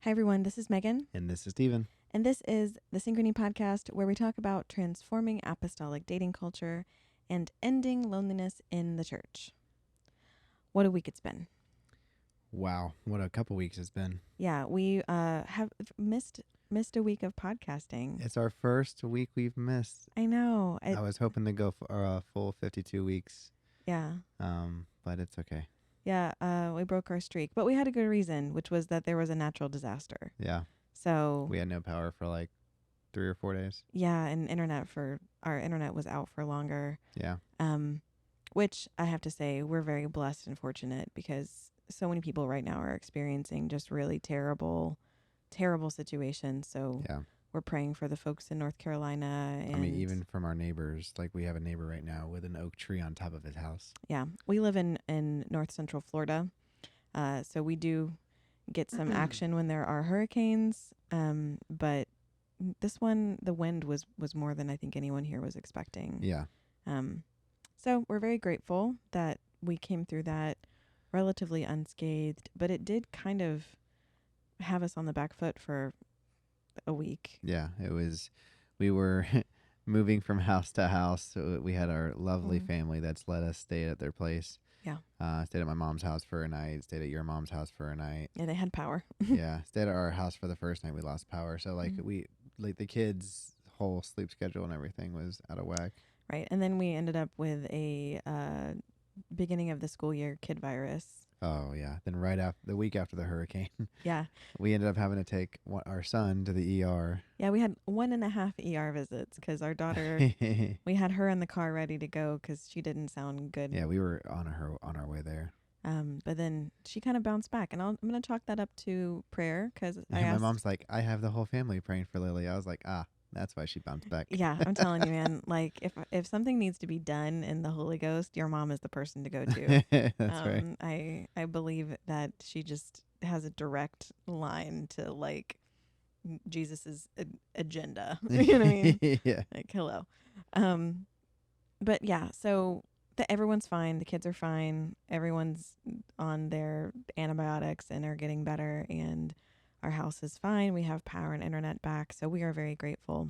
Hi, everyone. This is Megan. And this is Steven. And this is the Synchrony podcast, where we talk about transforming apostolic dating culture and ending loneliness in the church. What a week it's been. Wow, what a couple weeks it's been. Yeah, we have missed a week of podcasting. It's our first week we've missed. I know. I was hoping to go for a full 52 weeks. Yeah. But it's okay. Yeah, we broke our streak. But we had a good reason, which was that there was a natural disaster. Yeah. So we had no power for like 3 or 4 days. Yeah, and our internet was out for longer. Yeah. Which I have to say, we're very blessed and fortunate because so many people right now are experiencing just really terrible situations. So yeah. We're praying for the folks in North Carolina. And I mean, even from our neighbors, like we have a neighbor right now with an oak tree on top of his house. Yeah, we live in North Central Florida. So we do get some action when there are hurricanes. But this one, the wind was more than I think anyone here was expecting. Yeah. So we're very grateful that we came through that relatively unscathed, but it did kind of have us on the back foot for a week. Yeah, we were moving from house to house. So we had our lovely family that's let us stay at their place. Yeah. Stayed at my mom's house for a night, stayed at your mom's house for a night. Yeah, they had power. Yeah, stayed at our house for the first night we lost power. So the kids' whole sleep schedule and everything was out of whack. Right. And then we ended up with a beginning of the school year kid virus. Oh, yeah. Then right after the week after the hurricane, yeah, we ended up having to take our son to the ER. Yeah, we had 1.5 ER visits because our daughter, we had her in the car ready to go because she didn't sound good. Yeah, we were on our way there. But then she kind of bounced back, and I'm going to chalk that up to prayer because my mom's like, I have the whole family praying for Lily. I was like, that's why she bounced back. Yeah, I'm telling you, man. Like, if something needs to be done in the Holy Ghost, your mom is the person to go to. That's right. I believe that she just has a direct line to like Jesus's agenda. You know what I mean? Yeah. Like, hello. But yeah, so everyone's fine. The kids are fine. Everyone's on their antibiotics and are getting better, and our house is fine. We have power and internet back, so we are very grateful.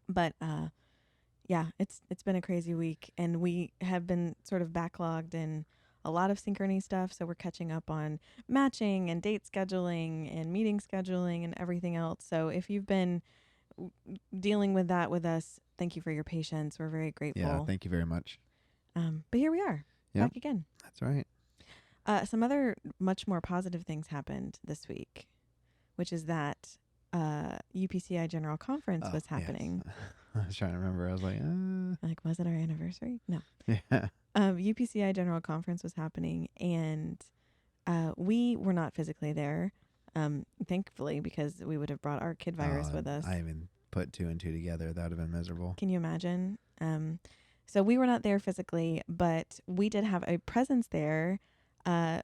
But yeah, it's been a crazy week, and we have been sort of backlogged in a lot of Synchrony stuff, so we're catching up on matching and date scheduling and meeting scheduling and everything else. So if you've been dealing with that with us, thank you for your patience. We're very grateful. Yeah, thank you very much. But here we are, back again. That's right. Some other much more positive things happened this week, which is that UPCI General Conference was happening. Yes. I was trying to remember. I was like, was it our anniversary? No. Yeah. UPCI General Conference was happening, and we were not physically there, thankfully, because we would have brought our kid virus with us. I even put 2 and 2 together. That would have been miserable. Can you imagine? So we were not there physically, but we did have a presence there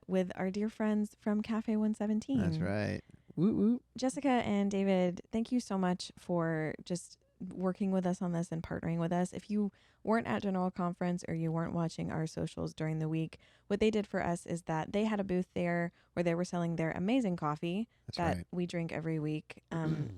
with our dear friends from Cafe 117. That's right. Woo woo. Jessica and David, thank you so much for just working with us on this and partnering with us. If you weren't at General Conference or you weren't watching our socials during the week, what they did for us is that they had a booth there where they were selling their amazing coffee that we drink every week.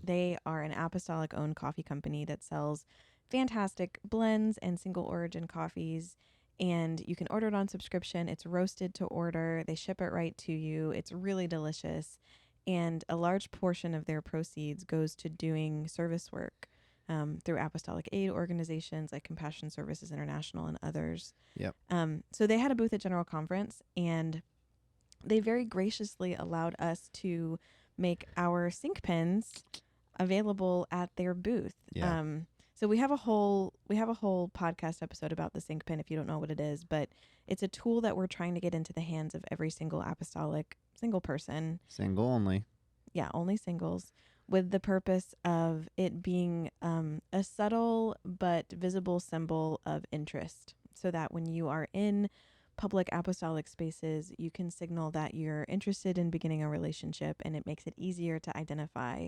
They are an apostolic-owned coffee company that sells fantastic blends and single origin coffees, and you can order it on subscription. It's roasted to order. They ship it right to you. It's really delicious. And a large portion of their proceeds goes to doing service work through apostolic aid organizations like Compassion Services International and others. Yep. So they had a booth at General Conference, and they very graciously allowed us to make our Synchpins available at their booth. Yeah. So we have a whole podcast episode about the Synchpin if you don't know what it is, but it's a tool that we're trying to get into the hands of every single apostolic single person. Single only. Yeah, only singles, with the purpose of it being a subtle but visible symbol of interest, so that when you are in public apostolic spaces, you can signal that you're interested in beginning a relationship, and it makes it easier to identify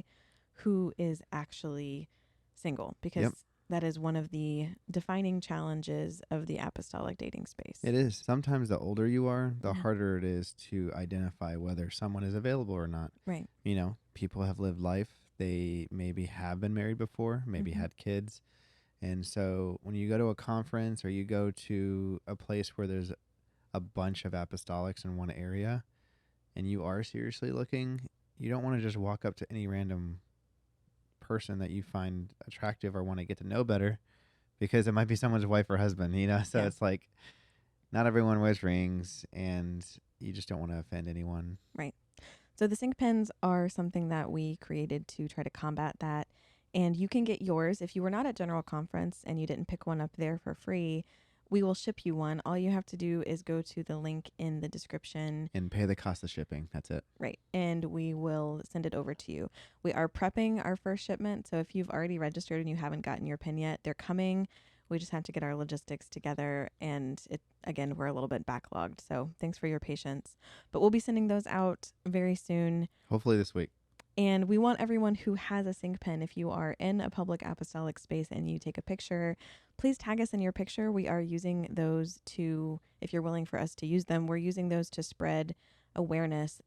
who is actually single, because that is one of the defining challenges of the apostolic dating space. It is. Sometimes the older you are, the Mhm. harder it is to identify whether someone is available or not. Right. You know, people have lived life. They maybe have been married before, maybe had kids. And so when you go to a conference or you go to a place where there's a bunch of apostolics in one area and you are seriously looking, you don't want to just walk up to any random person that you find attractive or want to get to know better, because it might be someone's wife or husband, you know? So Yeah. it's like, not everyone wears rings, and you just don't want to offend anyone. Right. So the Synchpins are something that we created to try to combat that. And you can get yours if you were not at General Conference and you didn't pick one up there for free. We will ship you one. All you have to do is go to the link in the description. And pay the cost of shipping. That's it. Right. And we will send it over to you. We are prepping our first shipment. So if you've already registered and you haven't gotten your pin yet, they're coming. We just have to get our logistics together. And again, we're a little bit backlogged. So thanks for your patience. But we'll be sending those out very soon. Hopefully this week. And we want everyone who has a Synchpin, if you are in a public apostolic space and you take a picture, please tag us in your picture. We are using those to, if you're willing for us to use them, we're using those to spread awareness.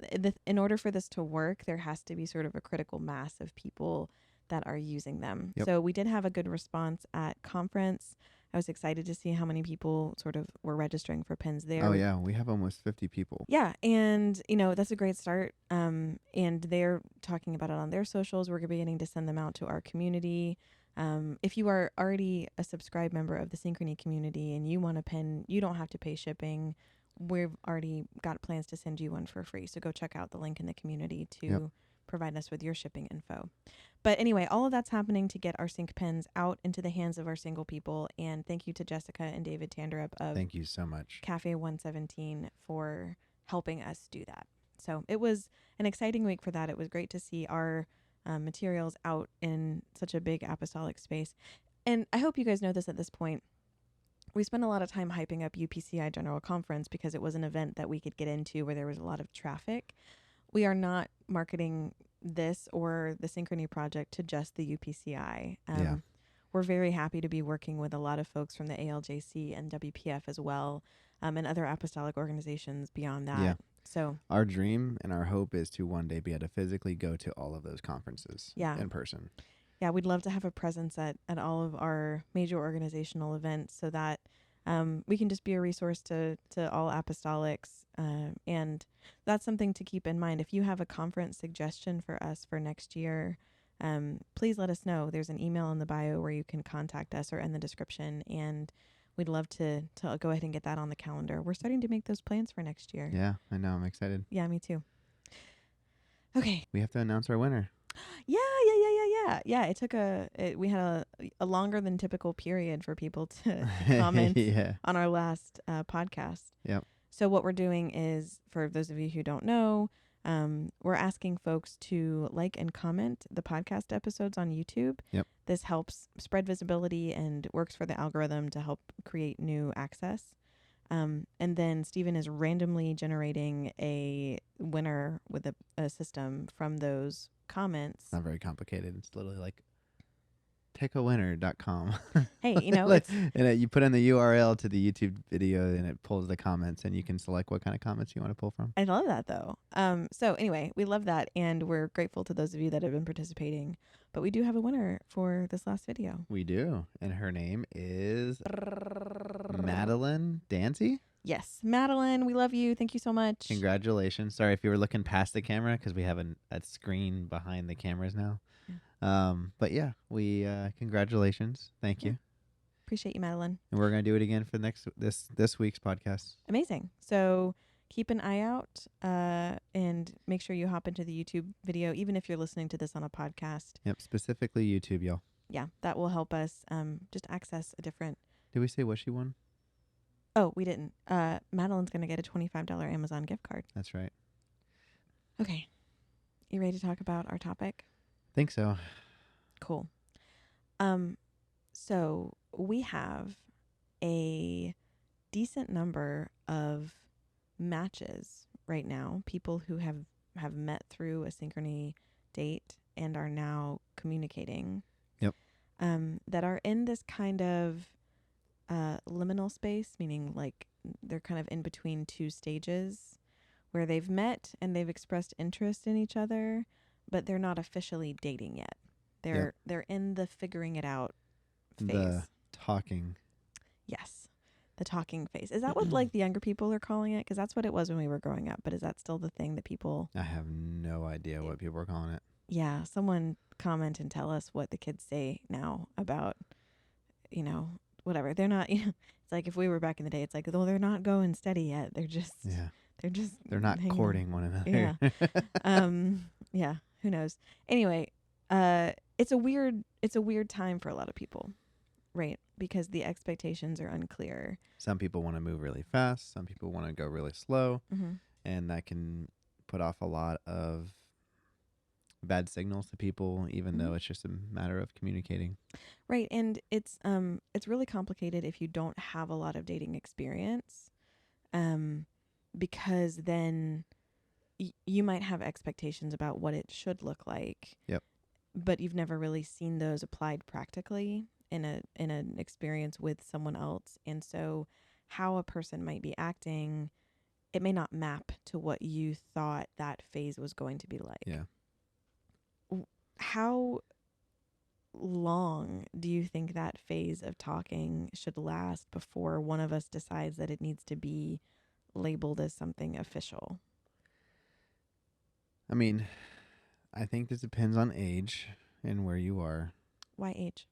In order for this to work, there has to be sort of a critical mass of people that are using them. Yep. So we did have a good response at conference. I was excited to see how many people sort of were registering for pins there. Oh, yeah. We have almost 50 people. Yeah. And, that's a great start. And they're talking about it on their socials. We're beginning to send them out to our community. If you are already a subscribed member of the Synchrony community and you want a pin, you don't have to pay shipping. We've already got plans to send you one for free. So go check out the link in the community to provide us with your shipping info. But anyway, all of that's happening to get our Synchpins out into the hands of our single people. And thank you to Jessica and David Tanderup of Thank you so much. Cafe 117 for helping us do that. So it was an exciting week for that. It was great to see our materials out in such a big apostolic space. And I hope you guys know this at this point. We spent a lot of time hyping up UPCI General Conference because it was an event that we could get into where there was a lot of traffic. We are not marketing this or the Synchrony project to just the UPCI. We're very happy to be working with a lot of folks from the ALJC and WPF as well, and other apostolic organizations beyond that. Yeah. So our dream and our hope is to one day be able to physically go to all of those conferences in person. Yeah, we'd love to have a presence at all of our major organizational events so that we can just be a resource to all apostolics. And that's something to keep in mind. If you have a conference suggestion for us for next year, please let us know. There's an email in the bio where you can contact us or in the description. And we'd love to go ahead and get that on the calendar. We're starting to make those plans for next year. Yeah, I know. I'm excited. Yeah, me too. Okay. We have to announce our winner. Yeah. It took we had a longer than typical period for people to comment on our last podcast. Yep. So what we're doing is, for those of you who don't know, we're asking folks to like and comment the podcast episodes on YouTube. Yep. This helps spread visibility and works for the algorithm to help create new access. And then Stephen is randomly generating a winner with a system from those comments. It's not very complicated. It's literally like pickawinner.com. Hey, and you put in the URL to the YouTube video and it pulls the comments and you can select what kind of comments you want to pull from. I love that though. So anyway, we love that and we're grateful to those of you that have been participating. But we do have a winner for this last video. We do. And her name is Madeline Dancy. Yes. Madeline, we love you. Thank you so much. Congratulations. Sorry if you were looking past the camera because we have a screen behind the cameras now. Yeah. But yeah, we congratulations. Thank you. Appreciate you, Madeline. And we're going to do it again for this week's podcast. Amazing. So keep an eye out and make sure you hop into the YouTube video, even if you're listening to this on a podcast. Yep, specifically YouTube, y'all. Yeah, that will help us just access a different... Did we say what she won? Oh, we didn't. Madeline's going to get a $25 Amazon gift card. That's right. Okay. You ready to talk about our topic? Think so. Cool. So we have a decent number of matches right now, people who have met through a Synchrony date and are now communicating. Yep. that are in this kind of liminal space, meaning like they're kind of in between two stages where they've met and they've expressed interest in each other, but they're not officially dating yet. Yep. They're in the figuring it out phase. The talking. Yes. The talking phase. Is that what like the younger people are calling it? Because that's what it was when we were growing up. But is that still the thing that people... I have no idea what people are calling it. Yeah. Someone comment and tell us what the kids say now about, you know, whatever. They're not, you know, it's like if we were back in the day, it's like, well, they're not going steady yet. They're not courting one another. Yeah. Yeah. Who knows? Anyway, it's a weird time for a lot of people, right? Because the expectations are unclear. Some people want to move really fast. Some people want to go really slow. Mm-hmm. And that can put off a lot of bad signals to people, even though it's just a matter of communicating. Right. And it's really complicated if you don't have a lot of dating experience, because then you might have expectations about what it should look like. Yep. But you've never really seen those applied practically in an experience with someone else. And so how a person might be acting, it may not map to what you thought that phase was going to be like. Yeah. How long do you think that phase of talking should last before one of us decides that it needs to be labeled as something official? I mean, I think this depends on age and where you are. Why age?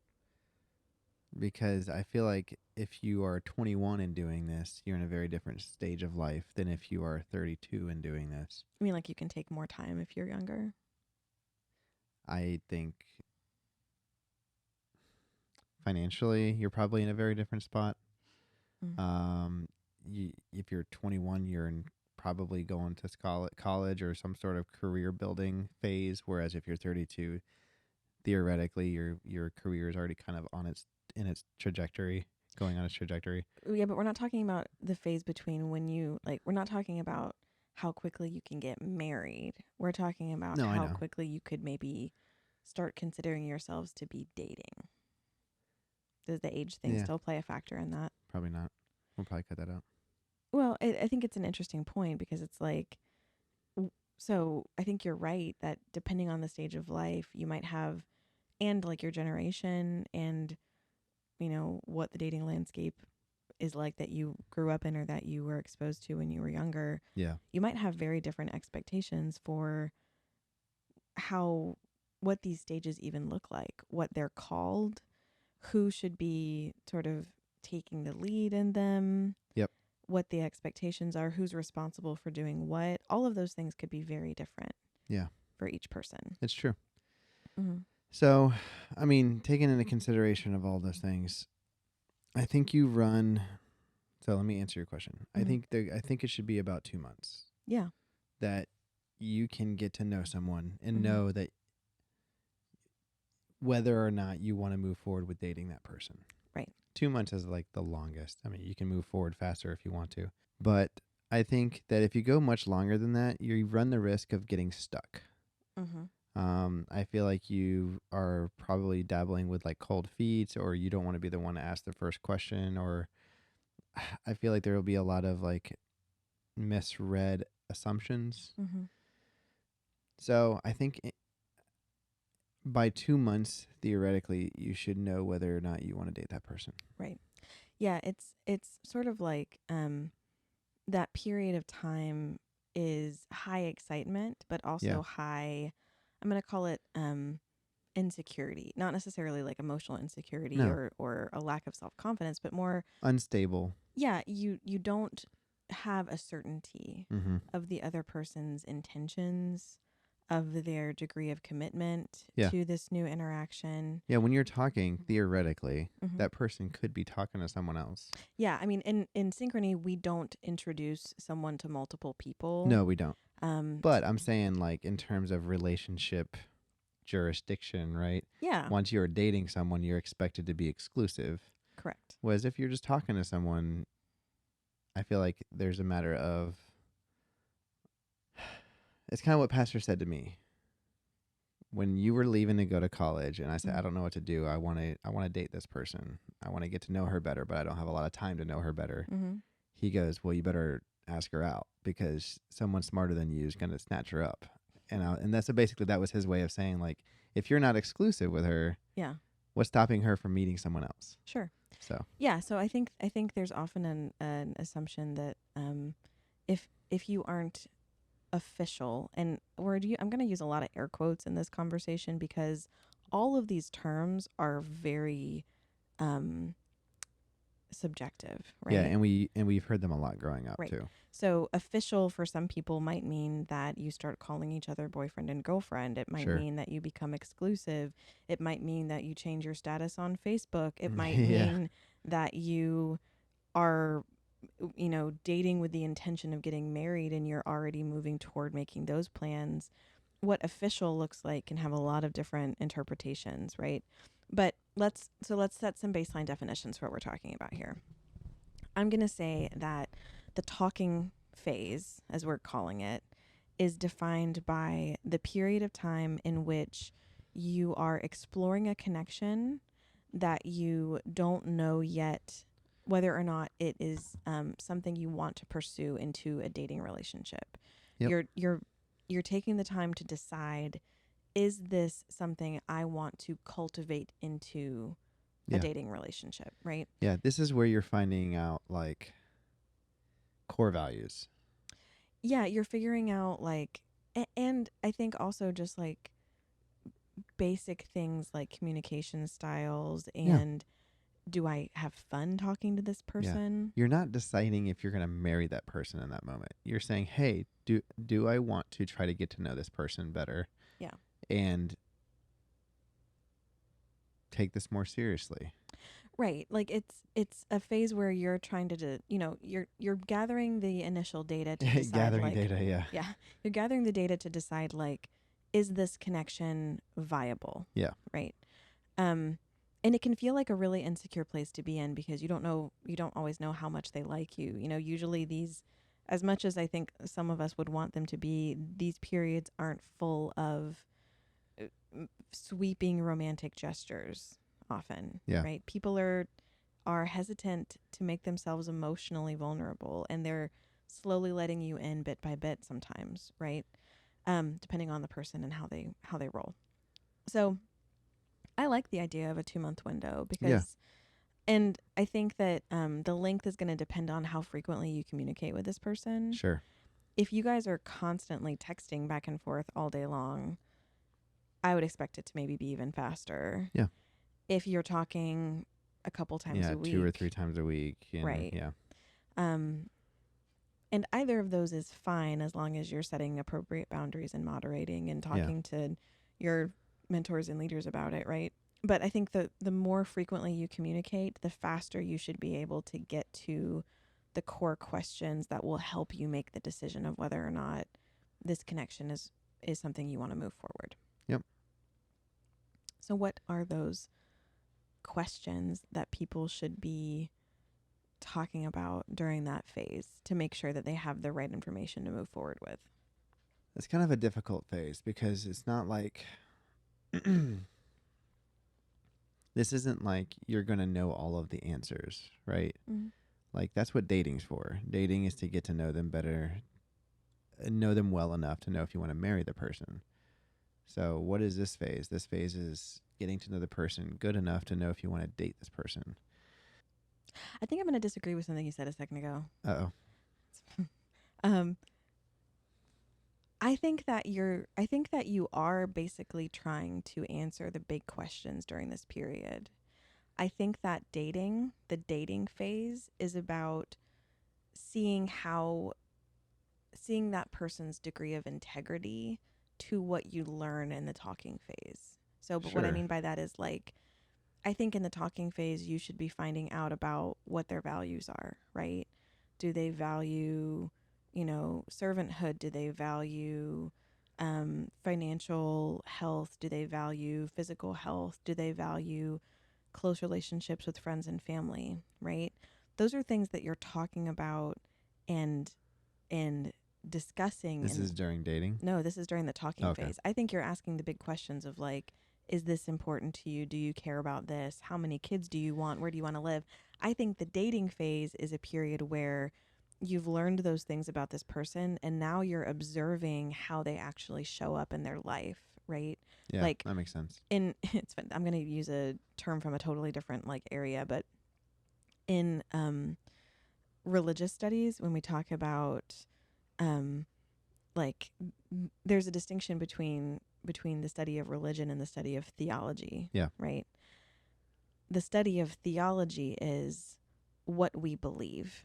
Because I feel like if you are 21 and doing this, you're in a very different stage of life than if you are 32 and doing this. I mean, like you can take more time if you're younger? I think financially, you're probably in a very different spot. Mm. If you're 21, you're probably going to college or some sort of career building phase. Whereas if you're 32, theoretically, your career is already kind of in its trajectory, going on its trajectory. Yeah, but we're not talking about the phase between when you we're not talking about how quickly you can get married. We're talking about how quickly you could maybe start considering yourselves to be dating. Does the age thing still play a factor in that? Probably not. We'll probably cut that out. Well, I think it's an interesting point because it's like, so I think you're right that depending on the stage of life, you might have, and like your generation and, you know, what the dating landscape is like that you grew up in or that you were exposed to when you were younger. Yeah. You might have very different expectations for what these stages even look like, what they're called, who should be sort of taking the lead in them. Yep. What the expectations are, who's responsible for doing what. All of those things could be very different. Yeah. For each person. It's true. Mm-hmm. So, I mean, taking into consideration of all those things, I think you run. So let me answer your question. Mm-hmm. I think it should be about 2 months. Yeah. That you can get to know someone and know that whether or not you want to move forward with dating that person. Right. 2 months is like the longest. I mean, you can move forward faster if you want to. But I think that if you go much longer than that, you run the risk of getting stuck. Mm-hmm. I feel like you are probably dabbling with like cold feet, or you don't want to be the one to ask the first question, or I feel like there will be a lot of like misread assumptions. Mm-hmm. So I think by 2 months, theoretically, you should know whether or not you want to date that person. Right. Yeah, it's sort of like that period of time is high excitement, but also high, I'm going to call it insecurity. Not necessarily like emotional insecurity or a lack of self-confidence, but more unstable. Yeah, you don't have a certainty of the other person's intentions, of their degree of commitment to this new interaction. Yeah, when you're talking, theoretically, that person could be talking to someone else. Yeah, I mean, in Synchrony, we don't introduce someone to multiple people. No, we don't. But I'm saying, like, in terms of relationship jurisdiction, right? Yeah. Once you're dating someone, you're expected to be exclusive. Correct. Whereas if you're just talking to someone, I feel like there's a matter of... It's kind of what Pastor said to me. when you were leaving to go to college and I said, Mm. I don't know what to do. I want to date this person. I want to get to know her better, but I don't have a lot of time to know her better. Mm-hmm. He goes, well, you better ask her out because someone smarter than you is going to snatch her up. And that's basically, that was his way of saying, like, if you're not exclusive with her, Yeah. what's stopping her from meeting someone else? Sure. So Yeah. So I think there's often an assumption that if you aren't official, and I'm going to use a lot of air quotes in this conversation because all of these terms are very subjective, right? yeah, and we've heard them a lot growing up Right. too. So official for some people might mean that you start calling each other boyfriend and girlfriend. It might Sure. mean that you become exclusive. It might mean that you change your status on Facebook. It might Yeah. mean that you are, dating with the intention of getting married and you're already moving toward making those plans. What official looks like can have a lot of different interpretations, right? But let's set some baseline definitions for what we're talking about here. I'm going to say that the talking phase, as we're calling it, is defined by the period of time in which you are exploring a connection that you don't know yet whether or not it is something you want to pursue into a dating relationship. Yep. You're taking the time to decide, is this something I want to cultivate into a Yeah. dating relationship, right? Yeah. This is where you're finding out, like, core values. Yeah, you're figuring out like, and I think also just like basic things like communication styles Yeah. and do I have fun talking to this person? You're not deciding if you're going to marry that person in that moment. You're saying, hey, do I want to try to get to know this person better? Yeah. And take this more seriously. Right. Like it's a phase where you're trying to you're gathering the initial data to decide Gathering like data, yeah. yeah, you're gathering the data to decide like, is this connection viable? Yeah. Right. And it can feel like a really insecure place to be in because you don't always know how much they like you. Usually these, as much as I think some of us would want them to be, these periods aren't full of sweeping romantic gestures often. Yeah. Right. People are hesitant to make themselves emotionally vulnerable, and they're slowly letting you in bit by bit sometimes, right? Depending on the person and how they roll. So I like the idea of a 2-month window because, and I think that the length is going to depend on how frequently you communicate with this person. Sure. If you guys are constantly texting back and forth all day long, I would expect it to maybe be even faster. Yeah. If you're talking a couple times a week. 2 or 3 times a week. Right. Yeah. And either of those is fine as long as you're setting appropriate boundaries and moderating and talking to your mentors and leaders about it, right? But I think the more frequently you communicate, the faster you should be able to get to the core questions that will help you make the decision of whether or not this connection is something you want to move forward. Yep. So what are those questions that people should be talking about during that phase to make sure that they have the right information to move forward with? It's kind of a difficult phase because it's not like this isn't like you're going to know all of the answers, right? Mm-hmm. Like that's what dating's for. Dating is to get to know them better, know them well enough to know if you want to marry the person. So what is this phase? This phase is getting to know the person good enough to know if you want to date this person. I think I'm going to disagree with something you said a second ago. Uh-oh. I think that you are basically trying to answer the big questions during this period. I think that the dating phase is about seeing that person's degree of integrity to what you learn in the talking phase. So, but what I mean by that is like, I think in the talking phase, you should be finding out about what their values are, right? Do they value, servanthood? Do they value financial health? Do they value physical health? Do they value close relationships with friends and family, right? Those are things that you're talking about and discussing. This and is during dating? No, this is during the talking Okay. phase. I think you're asking the big questions of like, is this important to you? Do you care about this? How many kids do you want? Where do you want to live? I think the dating phase is a period where you've learned those things about this person and now you're observing how they actually show up in their life, right? Yeah, Like that makes sense. it's fun. I'm going to use a term from a totally different like area, but in religious studies, when we talk about like there's a distinction between the study of religion and the study of theology. Yeah. Right. The study of theology is what we believe,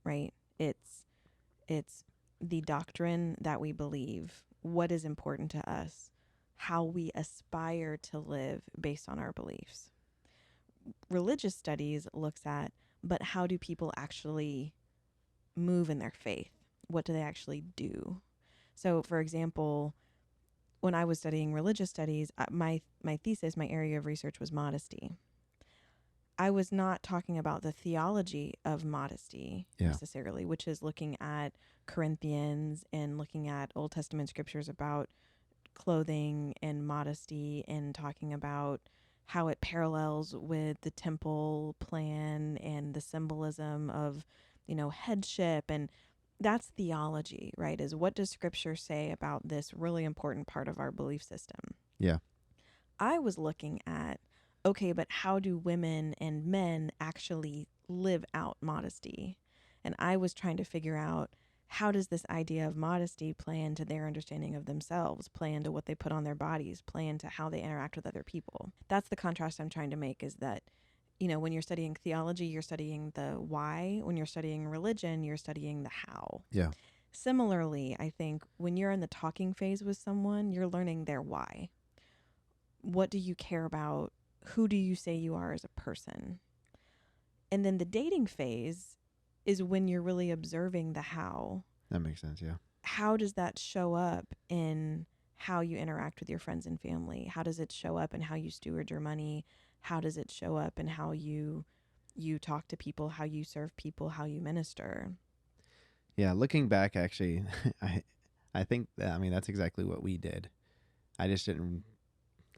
right? It's the doctrine that we believe, what is important to us, how we aspire to live based on our beliefs. Religious studies looks at, but how do people actually move in their faith? What do they actually do? So, for example, when I was studying religious studies, my thesis, my area of research was modesty. I was not talking about the theology of modesty necessarily, which is looking at Corinthians and looking at Old Testament scriptures about clothing and modesty and talking about how it parallels with the temple plan and the symbolism of, headship. And that's theology, right? Is what does scripture say about this really important part of our belief system? Yeah. I was looking at, okay, but how do women and men actually live out modesty? And I was trying to figure out, how does this idea of modesty play into their understanding of themselves, play into what they put on their bodies, play into how they interact with other people? That's the contrast I'm trying to make, is that, when you're studying theology, you're studying the why. When you're studying religion, you're studying the how. Yeah. Similarly, I think when you're in the talking phase with someone, you're learning their why. What do you care about? Who do you say you are as a person? And then the dating phase is when you're really observing the how. That makes sense, yeah. How does that show up in how you interact with your friends and family? How does it show up in how you steward your money? How does it show up in how you talk to people, how you serve people, how you minister? Yeah, looking back, actually, I think that's exactly what we did. I just didn't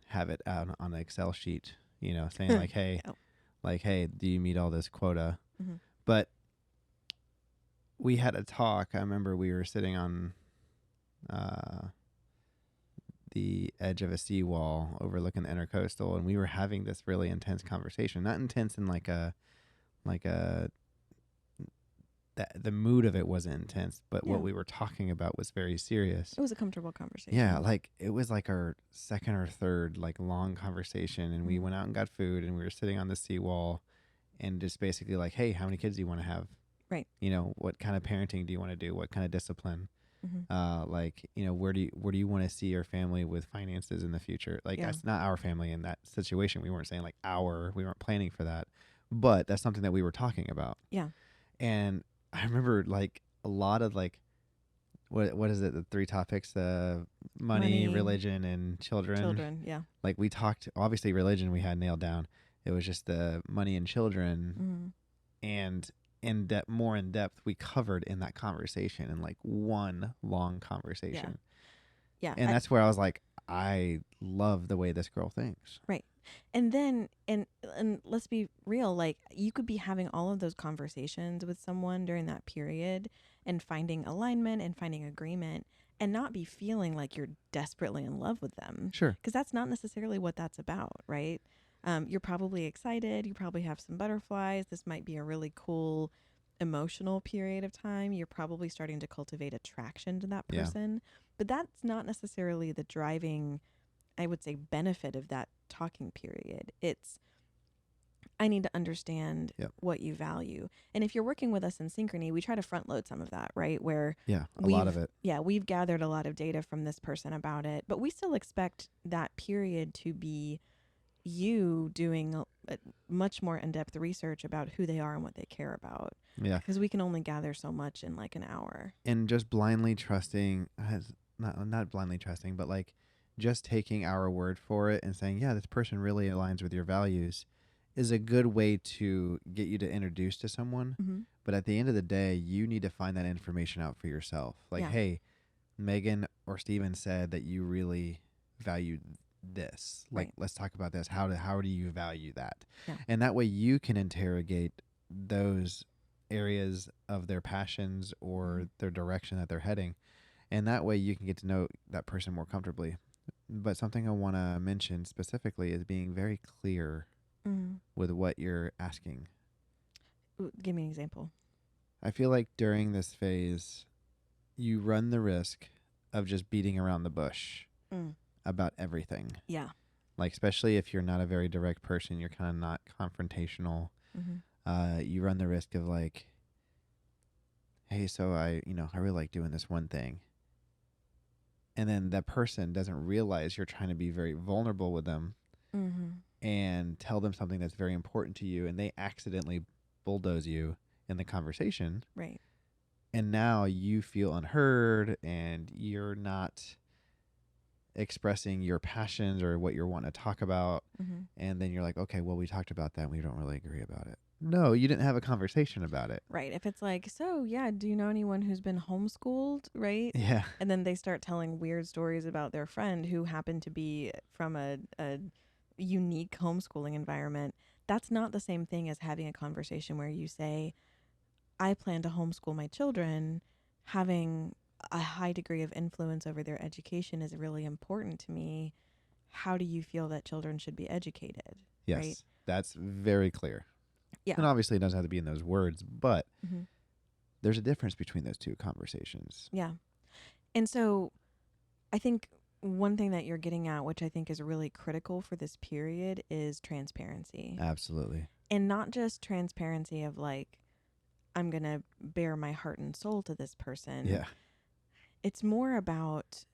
have it out on an Excel sheet, saying like, hey, do you meet all this quota? Mm-hmm. But we had a talk. I remember we were sitting on the edge of a seawall overlooking the intercoastal, and we were having this really intense conversation. Not intense in the mood of it wasn't intense, but what we were talking about was very serious. It was a comfortable conversation. Yeah, it was like our second or third long conversation, and we went out and got food, and we were sitting on the seawall, and just basically like, hey, how many kids do you want to have? Right. What kind of parenting do you want to do? What kind of discipline? Mm-hmm. Where do you want to see your family with finances in the future? That's not our family in that situation. We weren't saying we weren't planning for that, but that's something that we were talking about. Yeah. And I remember a lot of what is it? The three topics: money, religion, and children. Children, yeah. We talked. Obviously, religion we had nailed down. It was just the money and children, and more in depth we covered in that conversation in one long conversation. Yeah. And that's where I was like, I love the way this girl thinks. Right. And then, and let's be real, you could be having all of those conversations with someone during that period and finding alignment and finding agreement and not be feeling like you're desperately in love with them. Sure. Because that's not necessarily what that's about, right? You're probably excited. You probably have some butterflies. This might be a really cool emotional period of time. You're probably starting to cultivate attraction to that person. But that's not necessarily the driving, I would say, benefit of that talking period. It's, I need to understand what you value. And if you're working with us in Synchrony, we try to front load some of that, right? Where a lot of it. Yeah, we've gathered a lot of data from this person about it, but we still expect that period to be you doing a much more in-depth research about who they are and what they care about. Yeah. Because we can only gather so much in an hour. And just blindly trusting, not blindly trusting, but just taking our word for it and saying, yeah, this person really aligns with your values. is a good way to get you to introduce to someone. Mm-hmm. But at the end of the day, you need to find that information out for yourself. Like, Yeah. hey, Megan or Steven said that you really valued this. Like, Right. let's talk about this. How do you value that? Yeah. And that way you can interrogate those areas of their passions or their direction that they're heading. And that way you can get to know that person more comfortably. But something I want to mention specifically is being very clear Mm-hmm. with what you're asking. Give me an example. I feel like during this phase, you run the risk of just beating around the bush about everything. Yeah. Like, especially if you're not a very direct person, you're kind of not confrontational. Mm-hmm. You run the risk of like, hey, so I really like doing this one thing. And then that person doesn't realize you're trying to be very vulnerable with them and tell them something that's very important to you. And they accidentally bulldoze you in the conversation. Right. And now you feel unheard and you're not expressing your passions or what you're wanting to talk about. And then you're like, okay, well, we talked about that and we don't really agree about it. No, you didn't have a conversation about it. Right. If it's like, so yeah, do you know anyone who's been homeschooled? Right. Yeah. And then they start telling weird stories about their friend who happened to be from a unique homeschooling environment. That's not the same thing as having a conversation where you say, I plan to homeschool my children. Having a high degree of influence over their education is really important to me. How do you feel that children should be educated? Yes. Right? That's very clear. Yeah. And obviously it doesn't have to be in those words, but Mm-hmm. there's a difference between those two conversations. Yeah. And so I think one thing that you're getting at, which I think is really critical for this period, is transparency. Absolutely. And not just transparency of like, I'm going to bare my heart and soul to this person. Yeah. It's more about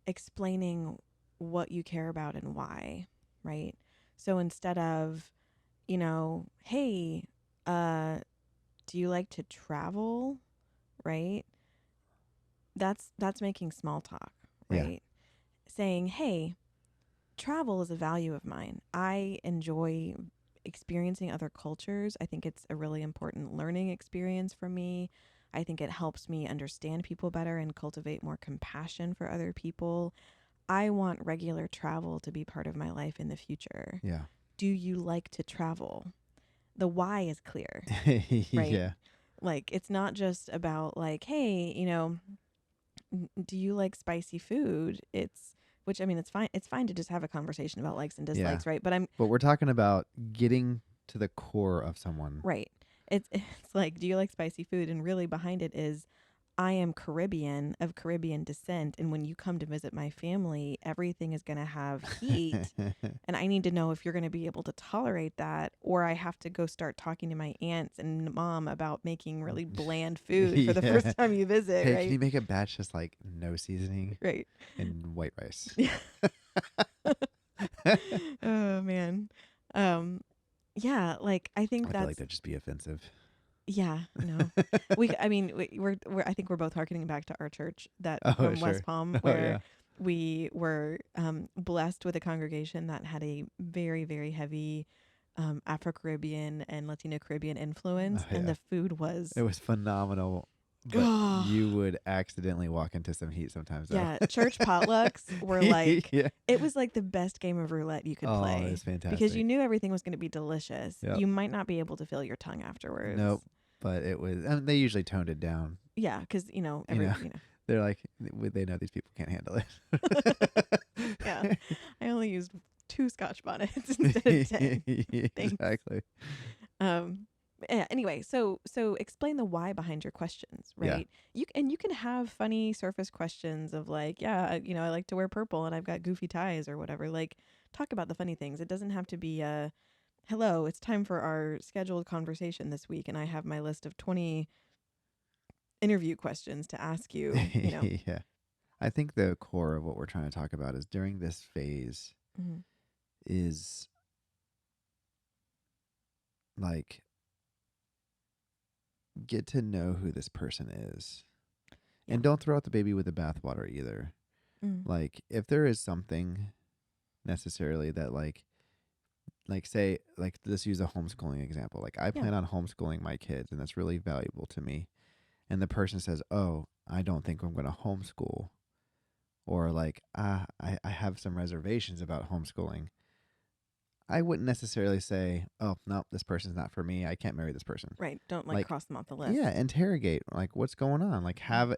explaining what you care about and why, right? So instead of, hey, do you like to travel? Right? That's making small talk, right? Yeah. Saying, hey, travel is a value of mine. I enjoy experiencing other cultures. I think it's a really important learning experience for me. I think it helps me understand people better and cultivate more compassion for other people. I want regular travel to be part of my life in the future. Yeah. Do you like to travel? The why is clear, right? Yeah. Like, it's not just about like, hey, do you like spicy food? Which, I mean, it's fine. It's fine to just have a conversation about likes and dislikes, right? But we're talking about getting to the core of someone. Right. It's like, do you like spicy food? And really behind it is, I am Caribbean, of Caribbean descent. And when you come to visit my family, everything is going to have heat. And I need to know if you're going to be able to tolerate that, or I have to go start talking to my aunts and mom about making really bland food for the first time you visit, hey, right? Can you make a batch just like no seasoning? Right. And white rice. Yeah. Oh, man. Yeah, like, I think I feel like that'd just be offensive. Yeah, no. We're I think we're both harkening back to our church from West Palm, where we were blessed with a congregation that had a very, very heavy Afro-Caribbean and Latino Caribbean influence, and the food was... It was phenomenal, but you would accidentally walk into some heat sometimes, though. Yeah, church potlucks were like... It was like the best game of roulette you could play. Oh, it was fantastic. Because you knew everything was going to be delicious. Yep. You might not be able to feel your tongue afterwards. Nope. But it was, and they usually toned it down. Yeah, because, they're like, they know these people can't handle it. Yeah. I only used 2 Scotch bonnets instead of 10. Exactly. Yeah, anyway, so explain the why behind your questions, right? Yeah. You can have funny surface questions of like, I like to wear purple and I've got goofy ties or whatever. Like, talk about the funny things. It doesn't have to be hello, it's time for our scheduled conversation this week, and I have my list of 20 interview questions to ask you. Yeah. I think the core of what we're trying to talk about is during this phase is like, get to know who this person is. Yeah. And don't throw out the baby with the bathwater either. Like, if there is something necessarily that like like say, like let's use a homeschooling example. Like I Yeah. plan on homeschooling my kids, and that's really valuable to me. And the person says, "Oh, I don't think I'm going to homeschool," or like, I have some reservations about homeschooling. I wouldn't necessarily say, "Oh, no, this person's not for me. I can't marry this person." Right. Don't like Like, cross them off the yeah, list. interrogate, like, what's going on? Like, Mhm. have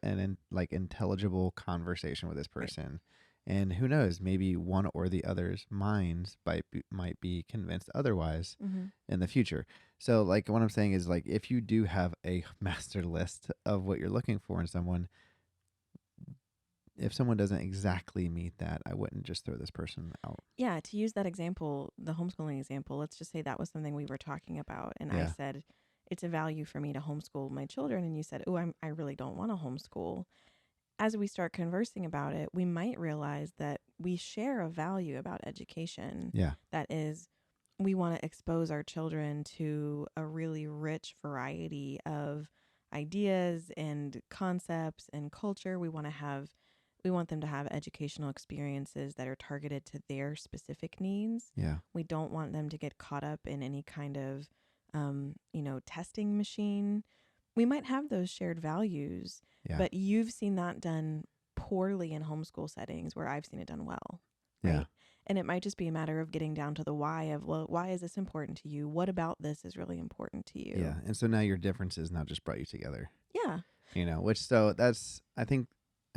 like intelligible conversation with this Right. person, and who knows, maybe one or the other's minds might be convinced otherwise Mm-hmm. in the future. So, like, what I'm saying is, like, if you do have a master list of what you're looking for in someone, if someone doesn't exactly meet that, I wouldn't just throw this person out. Yeah. To use that example, the homeschooling example, let's just say that was something we were talking about. And I Yeah, said, it's a value for me to homeschool my children. And you said, oh, I really don't want to homeschool. As we start conversing about it, we might realize that we share a value about education. yeah, That is, we want to expose our children to a really rich variety of ideas and concepts and culture. We want them to have educational experiences that are targeted to their specific needs. yeah, We don't want them to get caught up in any kind of, testing machine. We might have those shared values, yeah, but you've seen that done poorly in homeschool settings where I've seen it done well, yeah, right? And it might just be a matter of getting down to the why of, well, why is this important to you? What about this is really important to yeah. you? And so now your differences not just brought you together. Yeah. Which, so that's, I think,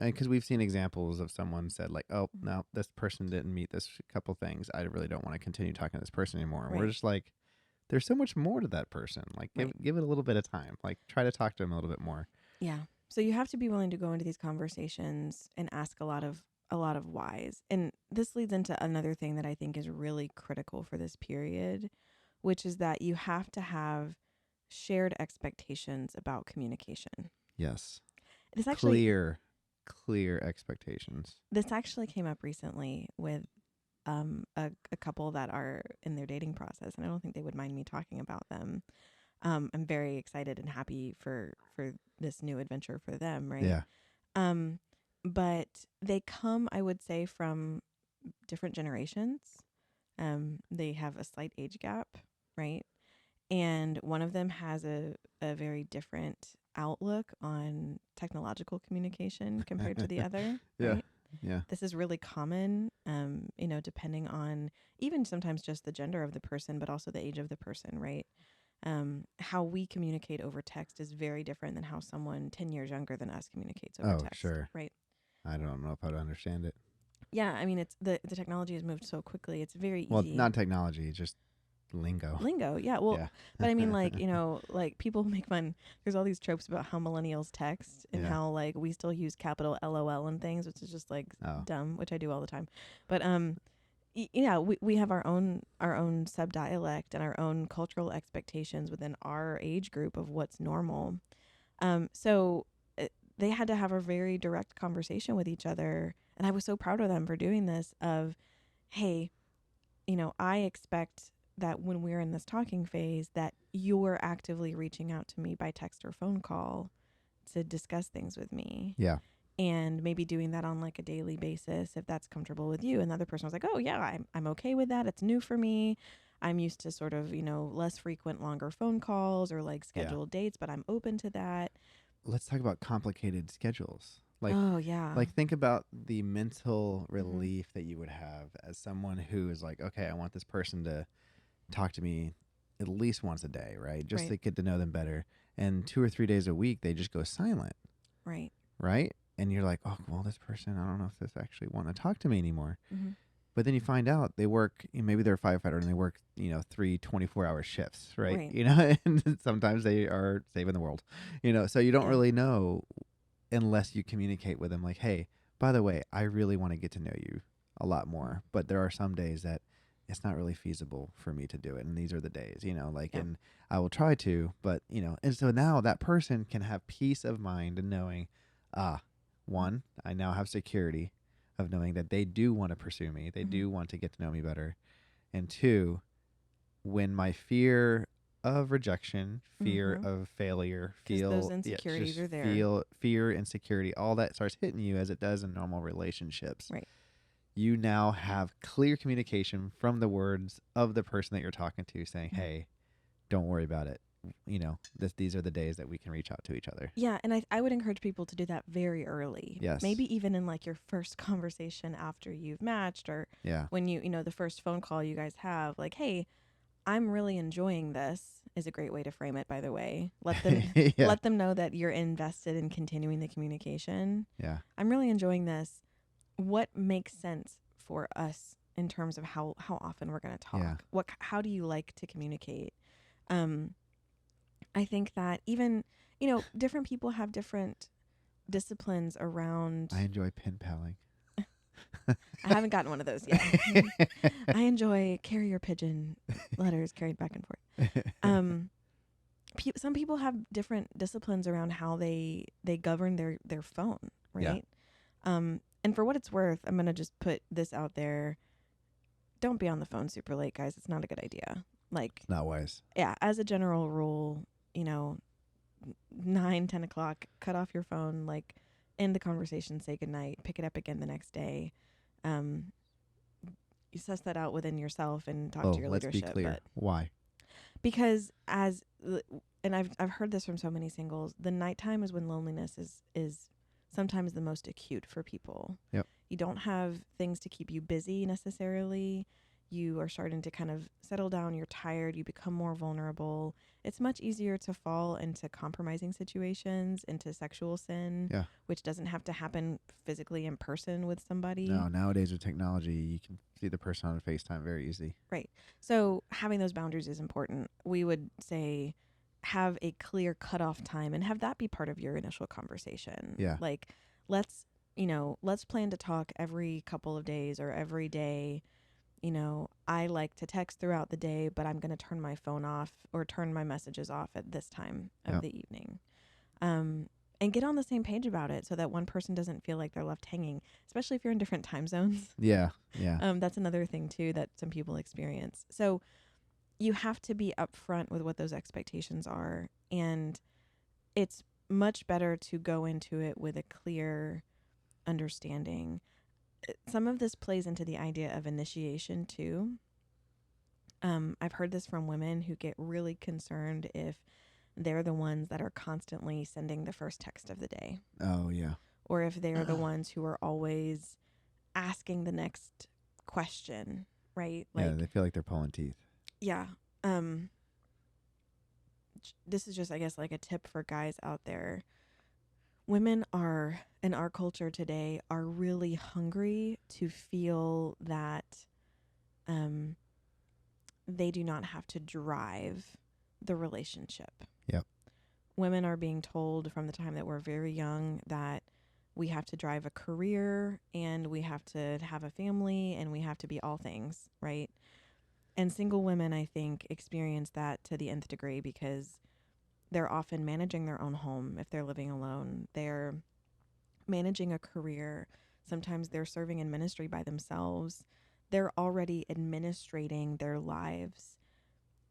because we've seen examples of someone said like, "Oh, Mhm. no, this person didn't meet this couple things. I really don't want to continue talking to this person anymore." And we're Right. just like, there's so much more to that person. Like, Right. give it a little bit of time. Like, try to talk to them a little bit more. Yeah. So you have to be willing to go into these conversations and ask a lot of whys. And this leads into another thing that I think is really critical for this period, which is that you have to have shared expectations about communication. Yes, This actually clear expectations. this actually came up recently with a couple that are in their dating process, and I don't think they would mind me talking about them. I'm very excited and happy for this new adventure for them, right? Yeah, Um, but they come, I would say, from different generations. They have a slight age gap, right? And one of them has a very different outlook on technological communication compared to the other, yeah, right? yeah, This is really common, depending on even sometimes just the gender of the person, but also the age of the person, right? How we communicate over text is very different than how someone 10 years younger than us communicates over oh, text, sure. right? I don't know if I'd understand it. Yeah, I mean, it's the technology has moved so quickly. It's very Well, easy. not technology, just lingo. Lingo, yeah. Well, Yeah, but I mean, like, like people make fun. There's all these tropes about how millennials text and yeah. how like we still use capital LOL and things, which is just like Oh, dumb, which I do all the time. But yeah, we have our own sub dialect and our own cultural expectations within our age group of what's normal. So they had to have a very direct conversation with each other, and I was so proud of them for doing this. Of, hey, I expect that when we're in this talking phase, that you're actively reaching out to me by text or phone call to discuss things with me, yeah, and maybe doing that on like a daily basis if that's comfortable with you. And the other person was like, oh yeah, I'm okay with that. It's new for me. I'm used to sort of, less frequent, longer phone calls or like yeah. scheduled dates, but I'm open to that. Let's talk about complicated schedules. Oh yeah. Like think about the mental Mm-hmm. relief that you would have as someone who is like, okay, I want this person to talk to me at least once a day, right? Just Right. to get to know them better. And 2 or 3 days a week, they just go silent, Right. right? And you're like, oh, well, this person, I don't know if this actually want to talk to me anymore. Mm-hmm. But then you find out they work, maybe they're a firefighter and they work, 3 24-hour shifts, right? Right. And sometimes they are saving the world, so you don't Yeah. really know unless you communicate with them like, hey, by the way, I really want to get to know you a lot more, but there are some days that it's not really feasible for me to do it. And these are the days, Yeah. and I will try to, but, and so now that person can have peace of mind and knowing, one, I now have security of knowing that they do want to pursue me. They Mm-hmm. do want to get to know me better. And two, when my fear of rejection, fear Mm-hmm. of failure, Because those insecurities just are there. feel fear, insecurity, all that starts hitting you as it does in normal relationships. Right. you now have clear communication from the words of the person that you're talking to saying, hey, don't worry about it. You know, these are the days that we can reach out to each other. Yeah, and I would encourage people to do that very early. Yes. Maybe even in like your first conversation after you've matched, or when you know, the first phone call you guys have, like, hey, I'm really enjoying this is a great way to frame it, by the way. Let them let them know that you're invested in continuing the communication. Yeah. I'm really enjoying this. What makes sense for us in terms of how often we're going to talk? Yeah. How do you like to communicate? I think that even, you know, different people have different disciplines around. I enjoy pen paling. I haven't gotten one of those yet. I enjoy carrier pigeon letters carried back and forth. Some people have different disciplines around how they govern their phone, right? Yeah. And for what it's worth, I'm going to just put this out there. Don't be on the phone super late, guys. It's not a good idea. Like, it's not wise. Yeah. As a general rule, you know, 9, 10 o'clock, cut off your phone, like, end the conversation, say goodnight, pick it up again the next day. You suss that out within yourself and talk to your leadership. Let's be clear. Why? Because and I've heard this from so many singles, the nighttime is when loneliness is sometimes the most acute for people. Yep. You don't have things to keep you busy necessarily. You are starting to kind of settle down. You're tired. You become more vulnerable. It's much easier to fall into compromising situations, into sexual sin, which doesn't have to happen physically in person with somebody. No, nowadays with technology, you can see the person on FaceTime very easy. Right. So having those boundaries is important. We would say have a clear cutoff time and have that be part of your initial conversation. Yeah. Like, let's plan to talk every couple of days or every day. You know, I like to text throughout the day, but I'm going to turn my phone off or turn my messages off at this time of the evening. And get on the same page about it so that one person doesn't feel like they're left hanging, especially if you're in different time zones. Yeah. Yeah. That's another thing too that some people experience. So you have to be upfront with what those expectations are. And it's much better to go into it with a clear understanding. Some of this plays into the idea of initiation too. I've heard this from women who get really concerned if they're the ones that are constantly sending the first text of the day. Oh, yeah. Or if they're the ones who are always asking the next question, right? Like, yeah, they feel like they're pulling teeth. Yeah. This is just, I guess, like a tip for guys out there. Women are, in our culture today, are really hungry to feel that they do not have to drive the relationship. Yep. Women are being told from the time that we're very young that we have to drive a career and we have to have a family and we have to be all things, right? And single women, I think, experience that to the nth degree because they're often managing their own home if they're living alone. They're managing a career. Sometimes they're serving in ministry by themselves. They're already administrating their lives.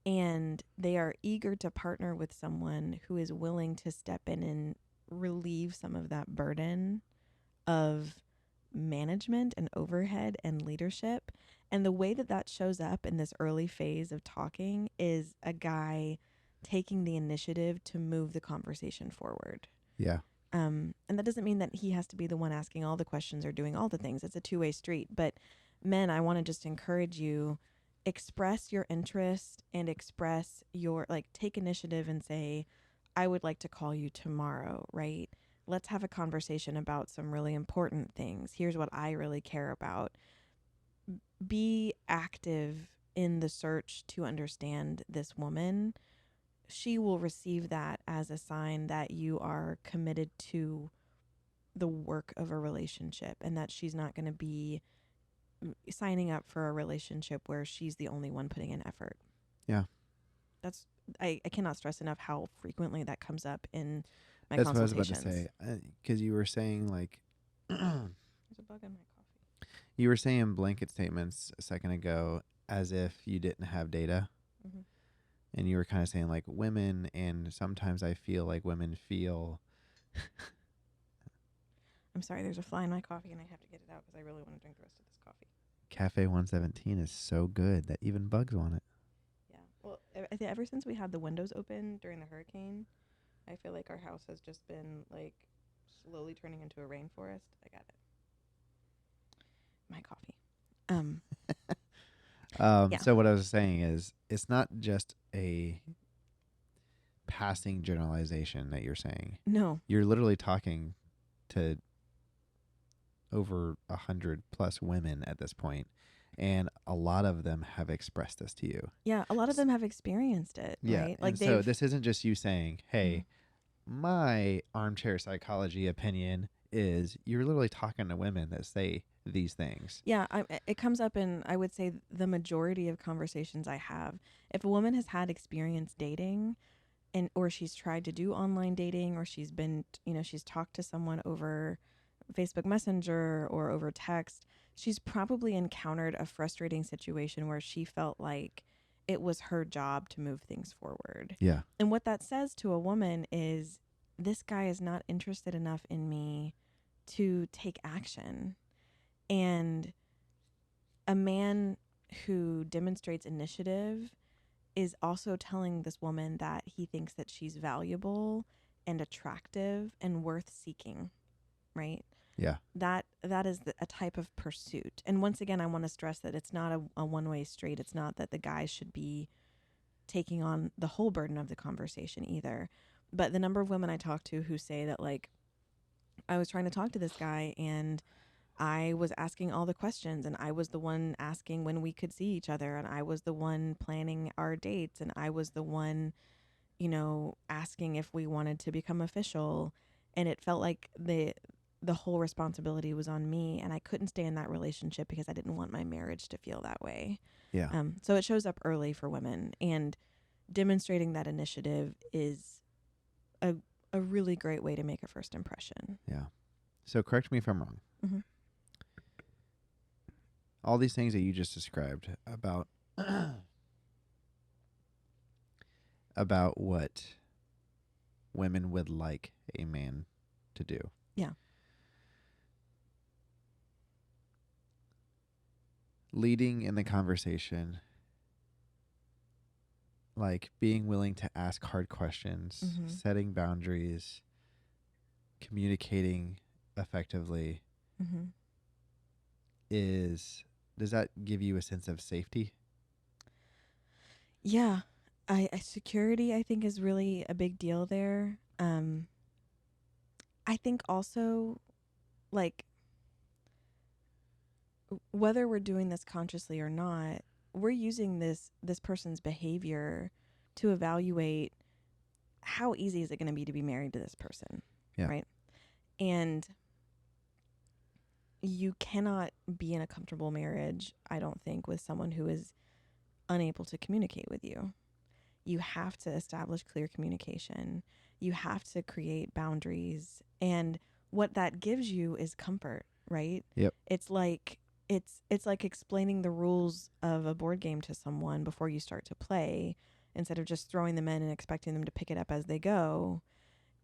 And they are eager to partner with someone who is willing to step in and relieve some of that burden of management and overhead and leadership. And the way that that shows up in this early phase of talking is a guy taking the initiative to move the conversation forward. Yeah. And that doesn't mean that he has to be the one asking all the questions or doing all the things. It's a two-way street. But men, I want to just encourage you, express your interest and express your, like, take initiative and say, I would like to call you tomorrow, right? Let's have a conversation about some really important things. Here's what I really care about. Be active in the search to understand this woman. She will receive that as a sign that you are committed to the work of a relationship and that she's not going to be signing up for a relationship where she's the only one putting in effort. Yeah. I cannot stress enough how frequently that comes up in my That's consultations. That's what I was about to say. Because you were saying, like... There's a bug in my coffee. You were saying blanket statements a second ago as if you didn't have data. Mm-hmm. And you were kind of saying, like, women, and sometimes I feel like women feel... I'm sorry, there's a fly in my coffee, and I have to get it out because I really want to drink the rest of this coffee. Cafe 117 is so good that even bugs want it. Yeah. Well, I think ever since we had the windows open during the hurricane, I feel like our house has just been like slowly turning into a rainforest. I got it. My coffee. Yeah. So what I was saying is, it's not just a passing generalization that you're saying. No. You're literally talking to over 100+ women at this point, and a lot of them have expressed this to you. Yeah, a lot of them have experienced it, Yeah, right? and so this isn't just you saying, "Hey, my armchair psychology opinion is," you're literally talking to women that say these things. Yeah, it comes up in, I would say, the majority of conversations I have. If a woman has had experience dating, and or she's tried to do online dating, or she's been, she's talked to someone over Facebook Messenger or over text, she's probably encountered a frustrating situation where she felt like it was her job to move things forward. Yeah. And what that says to a woman is, this guy is not interested enough in me to take action. And a man who demonstrates initiative is also telling this woman that he thinks that she's valuable and attractive and worth seeking, right? Yeah. That is a type of pursuit. And once again, I want to stress that it's not a one-way street. It's not that the guy should be taking on the whole burden of the conversation either. But the number of women I talk to who say that, like, I was trying to talk to this guy and I was asking all the questions, and I was the one asking when we could see each other, and I was the one planning our dates, and I was the one, asking if we wanted to become official. And it felt like the whole responsibility was on me, and I couldn't stay in that relationship because I didn't want my marriage to feel that way. Yeah. So it shows up early for women, and demonstrating that initiative is a really great way to make a first impression. Yeah. So correct me if I'm wrong. Mm-hmm. All these things that you just described about about what women would like a man to do. Yeah. Leading in the conversation, like being willing to ask hard questions, Mm-hmm. setting boundaries, communicating effectively, Mm-hmm. does that give you a sense of safety? Yeah. Security, I think, is really a big deal there. I think also, like, whether we're doing this consciously or not, we're using this person's behavior to evaluate how easy is it going to be married to this person. Yeah. Right? And you cannot be in a comfortable marriage, I don't think, with someone who is unable to communicate with you. You have to establish clear communication. You have to create boundaries. And what that gives you is comfort, right? Yep. It's like explaining the rules of a board game to someone before you start to play, instead of just throwing them in and expecting them to pick it up as they go.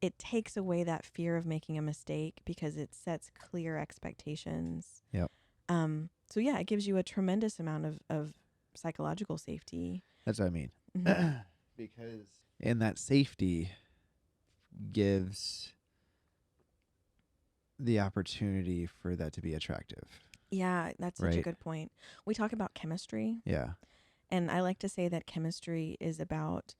It takes away that fear of making a mistake because it sets clear expectations. Yep. So yeah, it gives you a tremendous amount of psychological safety. That's what I mean. Mm-hmm. Because in that safety gives the opportunity for that to be attractive. Yeah, that's such a Right. good point. We talk about chemistry, Yeah. and I like to say that chemistry is about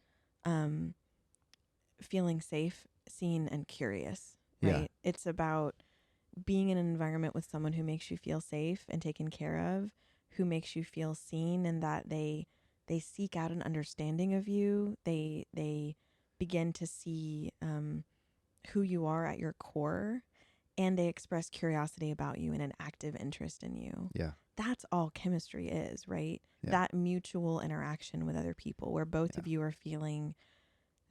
feeling safe, seen, and curious, right? Yeah. It's about being in an environment with someone who makes you feel safe and taken care of, who makes you feel seen, and that they seek out an understanding of you. They begin to see who you are at your core, and they express curiosity about you and an active interest in you. Yeah. That's all chemistry is, right? Yeah. That mutual interaction with other people where both of you are feeling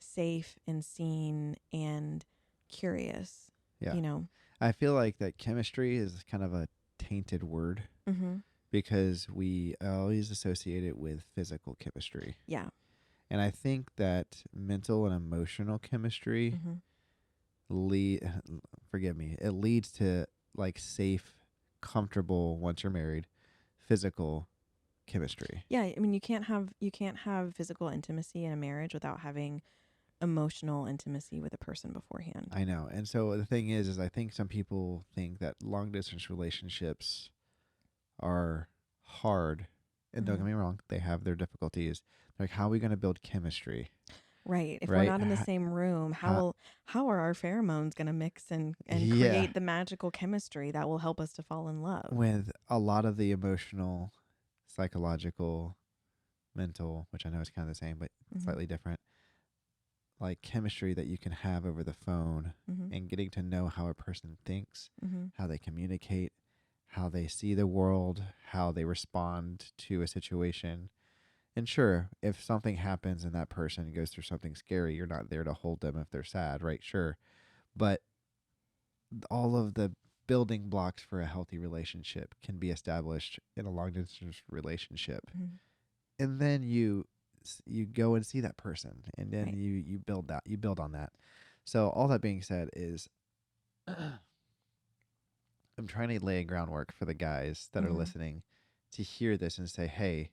safe and seen and curious. Yeah. You know? I feel like that chemistry is kind of a tainted word Mm-hmm. because we always associate it with physical chemistry. Yeah. And I think that mental and emotional chemistry Mm-hmm. it leads to like safe, comfortable, once you're married, physical chemistry. Yeah, I mean, you can't have physical intimacy in a marriage without having emotional intimacy with a person beforehand. I know. And so the thing is I think some people think that long distance relationships are hard. And don't get me wrong, they have their difficulties. Like, how are we going to build chemistry? Right. If we're Right? not in the same room, how are our pheromones going to mix and Yeah. create the magical chemistry that will help us to fall in love? With a lot of the emotional, psychological, mental, which I know is kind of the same, but slightly different, like chemistry that you can have over the phone and getting to know how a person thinks, how they communicate, how they see the world, how they respond to a situation. And sure, if something happens and that person goes through something scary, you're not there to hold them if they're sad, right? Sure. But all of the building blocks for a healthy relationship can be established in a long distance relationship. And then you go and see that person, and then Right. you build on that. So all that being said is I'm trying to lay a groundwork for the guys that are listening to hear this and say, hey,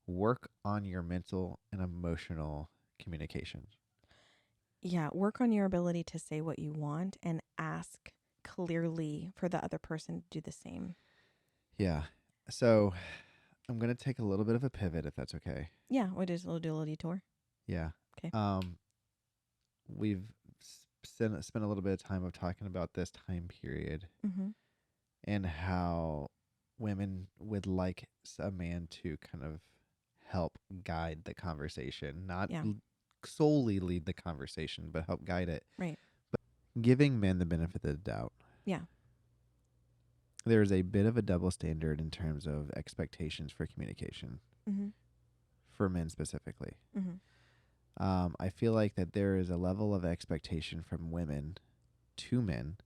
work on your mental and emotional communication. Yeah, work on your ability to say what you want and ask clearly for the other person to do the same. Yeah. So I'm going to take a little bit of a pivot, if that's okay. Yeah, we'll do a little detour. Yeah. Okay. We've spent a little bit of time of talking about this time period and how women would like a man to kind of help guide the conversation, not solely lead the conversation, but help guide it. Right. But giving men the benefit of the doubt. Yeah. There's a bit of a double standard in terms of expectations for communication for men specifically. I feel like that there is a level of expectation from women to men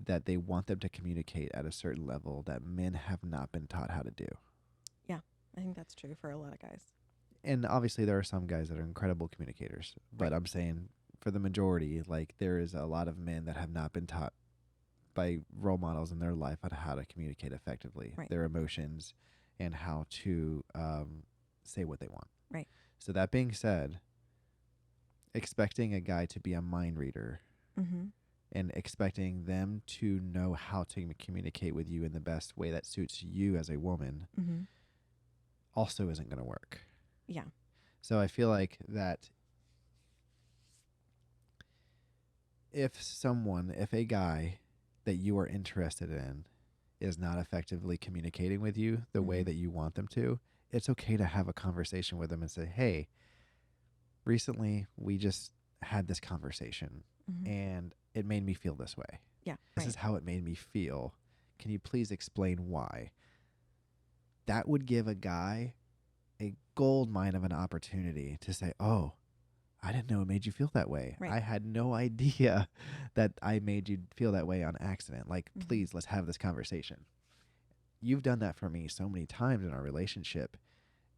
that they want them to communicate at a certain level that men have not been taught how to do. Yeah, I think that's true for a lot of guys. And obviously there are some guys that are incredible communicators, but I'm saying for the majority, like there is a lot of men that have not been taught by role models in their life on how to communicate effectively, their emotions, and how to say what they want. Right. So that being said, expecting a guy to be a mind reader and expecting them to know how to communicate with you in the best way that suits you as a woman also isn't going to work. Yeah. So I feel like that if a guy that you are interested in is not effectively communicating with you the way that you want them to, it's okay to have a conversation with them and say, hey, recently we just had this conversation and it made me feel this way. Yeah. This is how it made me feel. Can you please explain why? That would give a guy a gold mine of an opportunity to say, oh, I didn't know it made you feel that way. Right. I had no idea that I made you feel that way on accident. Like, please, let's have this conversation. You've done that for me so many times in our relationship,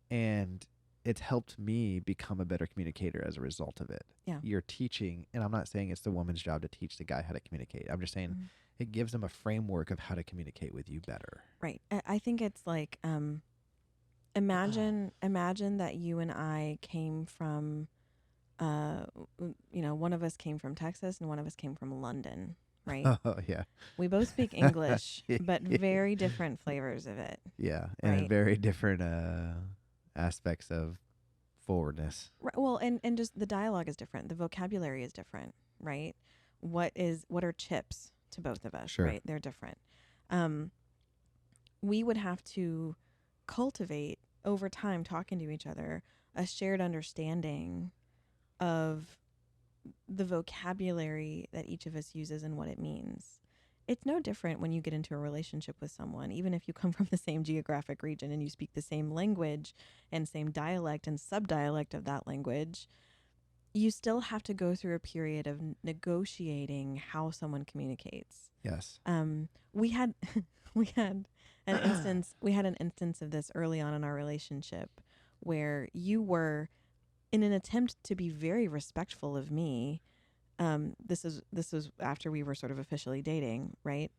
and it's helped me become a better communicator as a result of it. Yeah. You're teaching, and I'm not saying it's the woman's job to teach the guy how to communicate. I'm just saying it gives them a framework of how to communicate with you better. Right. I think it's like, imagine that you and I came from, one of us came from Texas and one of us came from London, right? Oh, yeah. We both speak English, but very different flavors of it. Yeah, and very different aspects of forwardness. Right. Well, and just the dialogue is different. The vocabulary is different, right? What are chips to both of us, right? They're different. We would have to cultivate over time, talking to each other, a shared understanding of the vocabulary that each of us uses and what it means. It's no different when you get into a relationship with someone, even if you come from the same geographic region and you speak the same language and same dialect and subdialect of that language. You still have to go through a period of negotiating how someone communicates. Yes. We had an instance of this early on in our relationship where you were, in an attempt to be very respectful of me. This was after we were sort of officially dating, right?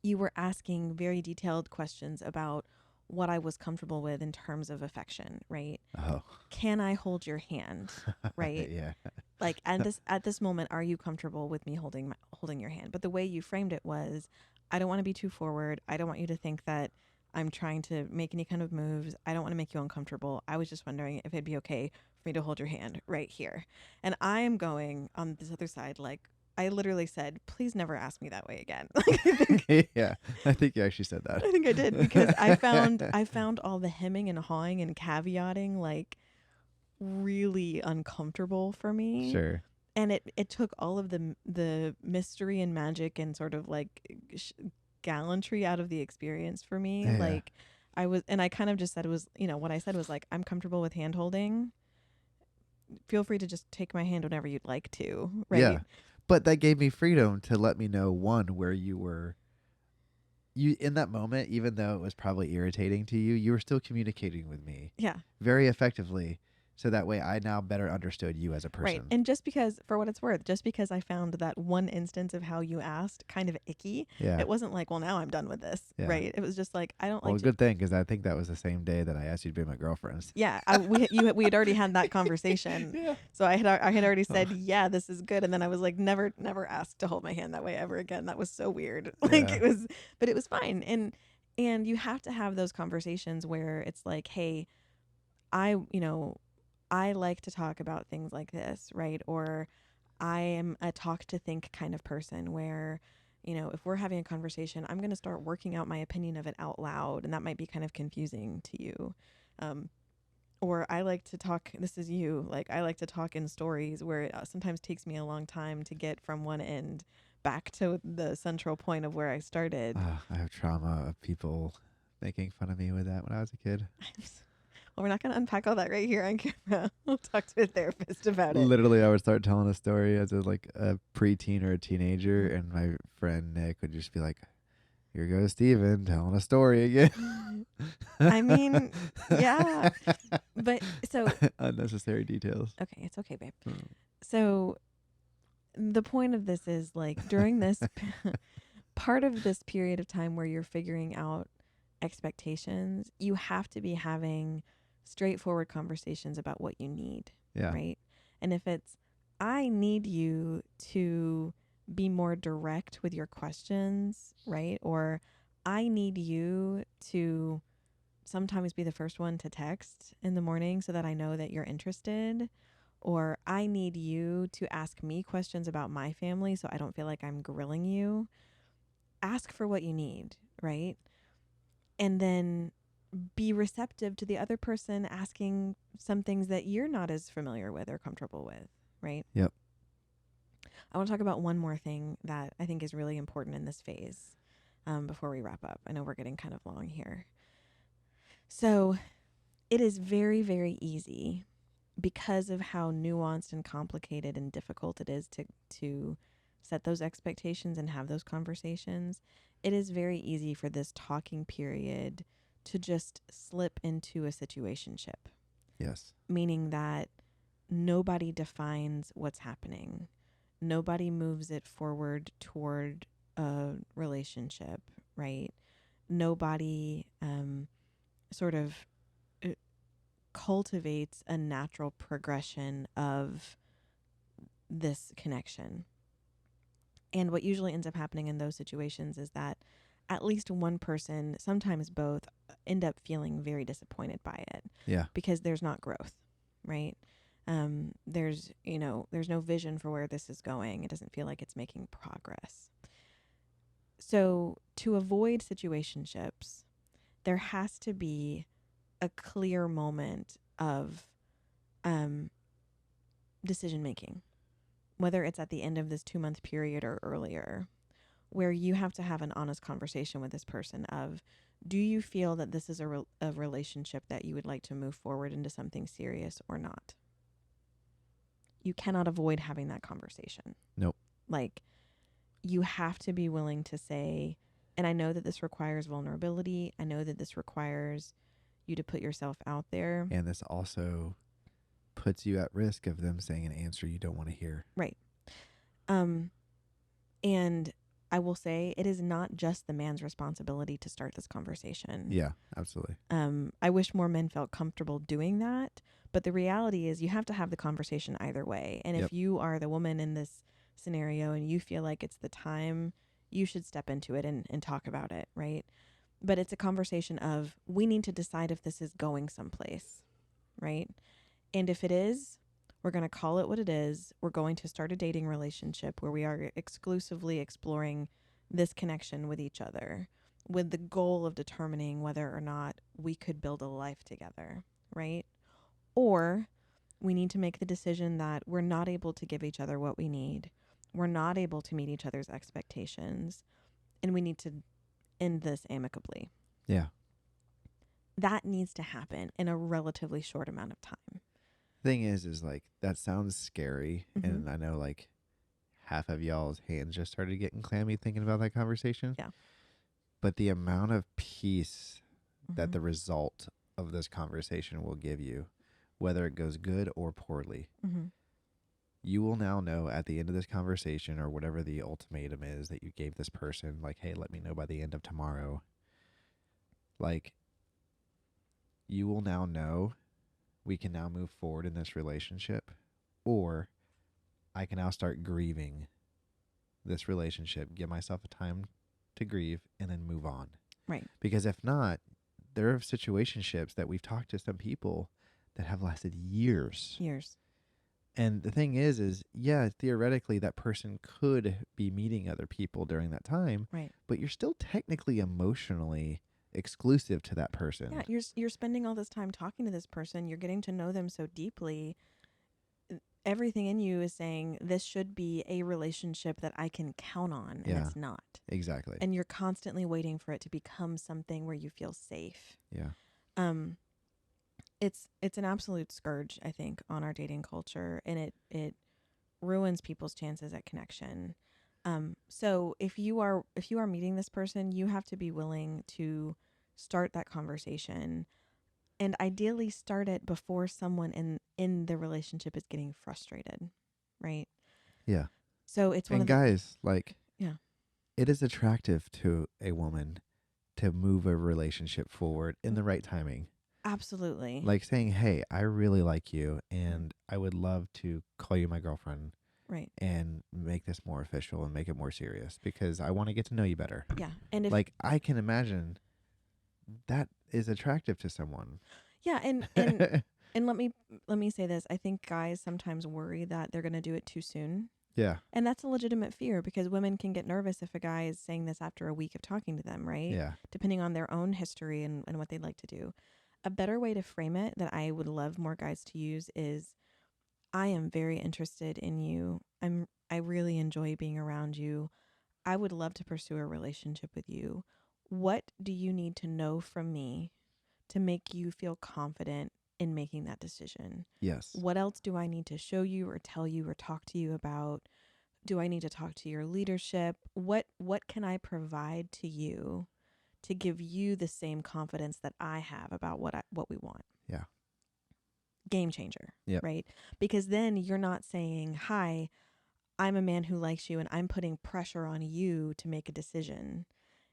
you were asking very detailed questions about what I was comfortable with in terms of affection, right? Oh. Can I hold your hand, right? Yeah. Like at this moment, are you comfortable with me holding your hand? But the way you framed it was, I don't want to be too forward. I don't want you to think that I'm trying to make any kind of moves. I don't want to make you uncomfortable. I was just wondering if it'd be okay for me to hold your hand right here. And I am going on this other side, like I literally said, please never ask me that way again. Like, Yeah, I think you actually said that. I think I did, because I found all the hemming and hawing and caveating like really uncomfortable for me. Sure. And it took all of the mystery and magic and sort of like gallantry out of the experience for me. Yeah. Like I kind of just said, it was, what I said was like, I'm comfortable with hand holding. Feel free to just take my hand whenever you'd like to, Yeah. right? But that gave me freedom to let me know, one, where you in that moment, even though it was probably irritating to you, you were still communicating with me Yeah. very effectively. So that way I now better understood you as a Right. person. And just because, for what it's worth, just because I found that one instance of how you asked kind of icky, Yeah. it wasn't like, well, now I'm done with this. Yeah. Right. It was just like, I don't Well, like to. good thing, because I think that was the same day that I asked you to be my girlfriend. Yeah. We had already had that conversation. Yeah. So I had already Oh. said, yeah, this is good. And then I was like, never ask to hold my hand that way ever again. That was so weird. Like Yeah. but it was fine. And you have to have those conversations where it's like, hey, I, I like to talk about things like this, right? Or I am a talk to think kind of person where, if we're having a conversation, I'm going to start working out my opinion of it out loud. And that might be kind of confusing to you. Or I like to talk, this is you, like I like to talk in stories where it sometimes takes me a long time to get from one end back to the central point of where I started. I have trauma of people making fun of me with that when I was a kid. Well, we're not going to unpack all that right here on camera. We'll talk to a therapist about it. Literally, I would start telling a story as a preteen or a teenager, and my friend Nick would just be like, "Here goes Steven telling a story again." I mean, yeah. But so unnecessary details. okay, it's okay, babe. So the point of this is like during this part of this period of time where you're figuring out expectations, you have to be having straightforward conversations about what you need, Yeah. right? And if it's, I need you to be more direct with your questions, right? Or I need you to sometimes be the first one to text in the morning so that I know that you're interested. Or I need you to ask me questions about my family so I don't feel like I'm grilling you. Ask for what you need, right? And then be receptive to the other person asking some things that you're not as familiar with or comfortable with, right? Yep. I want to talk about one more thing that I think is really important in this phase before we wrap up. I know we're getting kind of long here. So it is very, very easy, because of how nuanced and complicated and difficult it is to set those expectations and have those conversations. It is very easy for this talking period to just slip into a situationship. Yes. Meaning that nobody defines what's happening. Nobody moves it forward toward a relationship, right? Nobody sort of cultivates a natural progression of this connection. And what usually ends up happening in those situations is that at least one person, sometimes both, end up feeling very disappointed by it. Yeah. Because there's not growth, right? There's no vision for where this is going. It doesn't feel like it's making progress. So to avoid situationships, there has to be a clear moment of decision making, whether it's at the end of this 2-month period or earlier, where you have to have an honest conversation with this person of, do you feel that this is a relationship that you would like to move forward into something serious or not? You cannot avoid having that conversation. Nope. Like, you have to be willing to say, and I know that this requires vulnerability. I know that this requires you to put yourself out there. And this also puts you at risk of them saying an answer you don't want to hear. Right. And I will say it is not just the man's responsibility to start this conversation. Yeah, absolutely. I wish more men felt comfortable doing that, but the reality is you have to have the conversation either way. And Yep. if you are the woman in this scenario and you feel like it's the time, you should step into it and talk about it, right? But it's a conversation of, we need to decide if this is going someplace, right? And if it is, we're going to call it what it is. We're going to start a dating relationship where we are exclusively exploring this connection with each other, with the goal of determining whether or not we could build a life together, right? Or we need to make the decision that we're not able to give each other what we need. We're not able to meet each other's expectations, and we need to end this amicably. Yeah. That needs to happen in a relatively short amount of time. Thing is like, that sounds scary. Mhm. And I know like half of y'all's hands just started getting clammy thinking about that conversation. Yeah. But the amount of peace that Mhm. the result of this conversation will give you, whether it goes good or poorly, Mhm. you will now know at the end of this conversation, or whatever the ultimatum is that you gave this person, like, hey, let me know by the end of tomorrow. Like, you will now know we can now move forward in this relationship, or I can now start grieving this relationship, give myself a time to grieve, and then move on. Right. Because if not, there are situationships that we've talked to some people that have lasted years. And the thing is, yeah, theoretically that person could be meeting other people during that time, Right. but you're still technically emotionally exclusive to that person. Yeah, you're spending all this time talking to this person. You're getting to know them so deeply. Everything in you is saying this should be a relationship that I can count on, and it's not. Exactly. And you're constantly waiting for it to become something where you feel safe. Yeah. It's an absolute scourge, I think, on our dating culture, and it ruins people's chances at connection. So if you are meeting this person, you have to be willing to start that conversation, and ideally start it before someone in the relationship is getting frustrated, right? Yeah. So it's one And of the guys, like, yeah, it is attractive to a woman to move a relationship forward in the right timing. absolutely. Like saying, hey, I really like you and I would love to call you my girlfriend. Right. And make this more official and make it more serious because I want to get to know you better. Yeah. And if like, I can imagine that is attractive to someone. yeah, and let me say this. I think guys sometimes worry that they're going to do it too soon. Yeah. And that's a legitimate fear, because women can get nervous if a guy is saying this after a week of talking to them, right? Yeah. Depending on their own history and what they'd like to do. A better way to frame it that I would love more guys to use is, I am very interested in you. I really enjoy being around you. I would love to pursue a relationship with you. What do you need to know from me to make you feel confident in making that decision? Yes. What else do I need to show you or tell you or talk to you about? Do I need to talk to your leadership? What can I provide to you to give you the same confidence that I have about what we want? Yeah. Game changer. Yep. Right? Because then you're not saying, hi, I'm a man who likes you and I'm putting pressure on you to make a decision.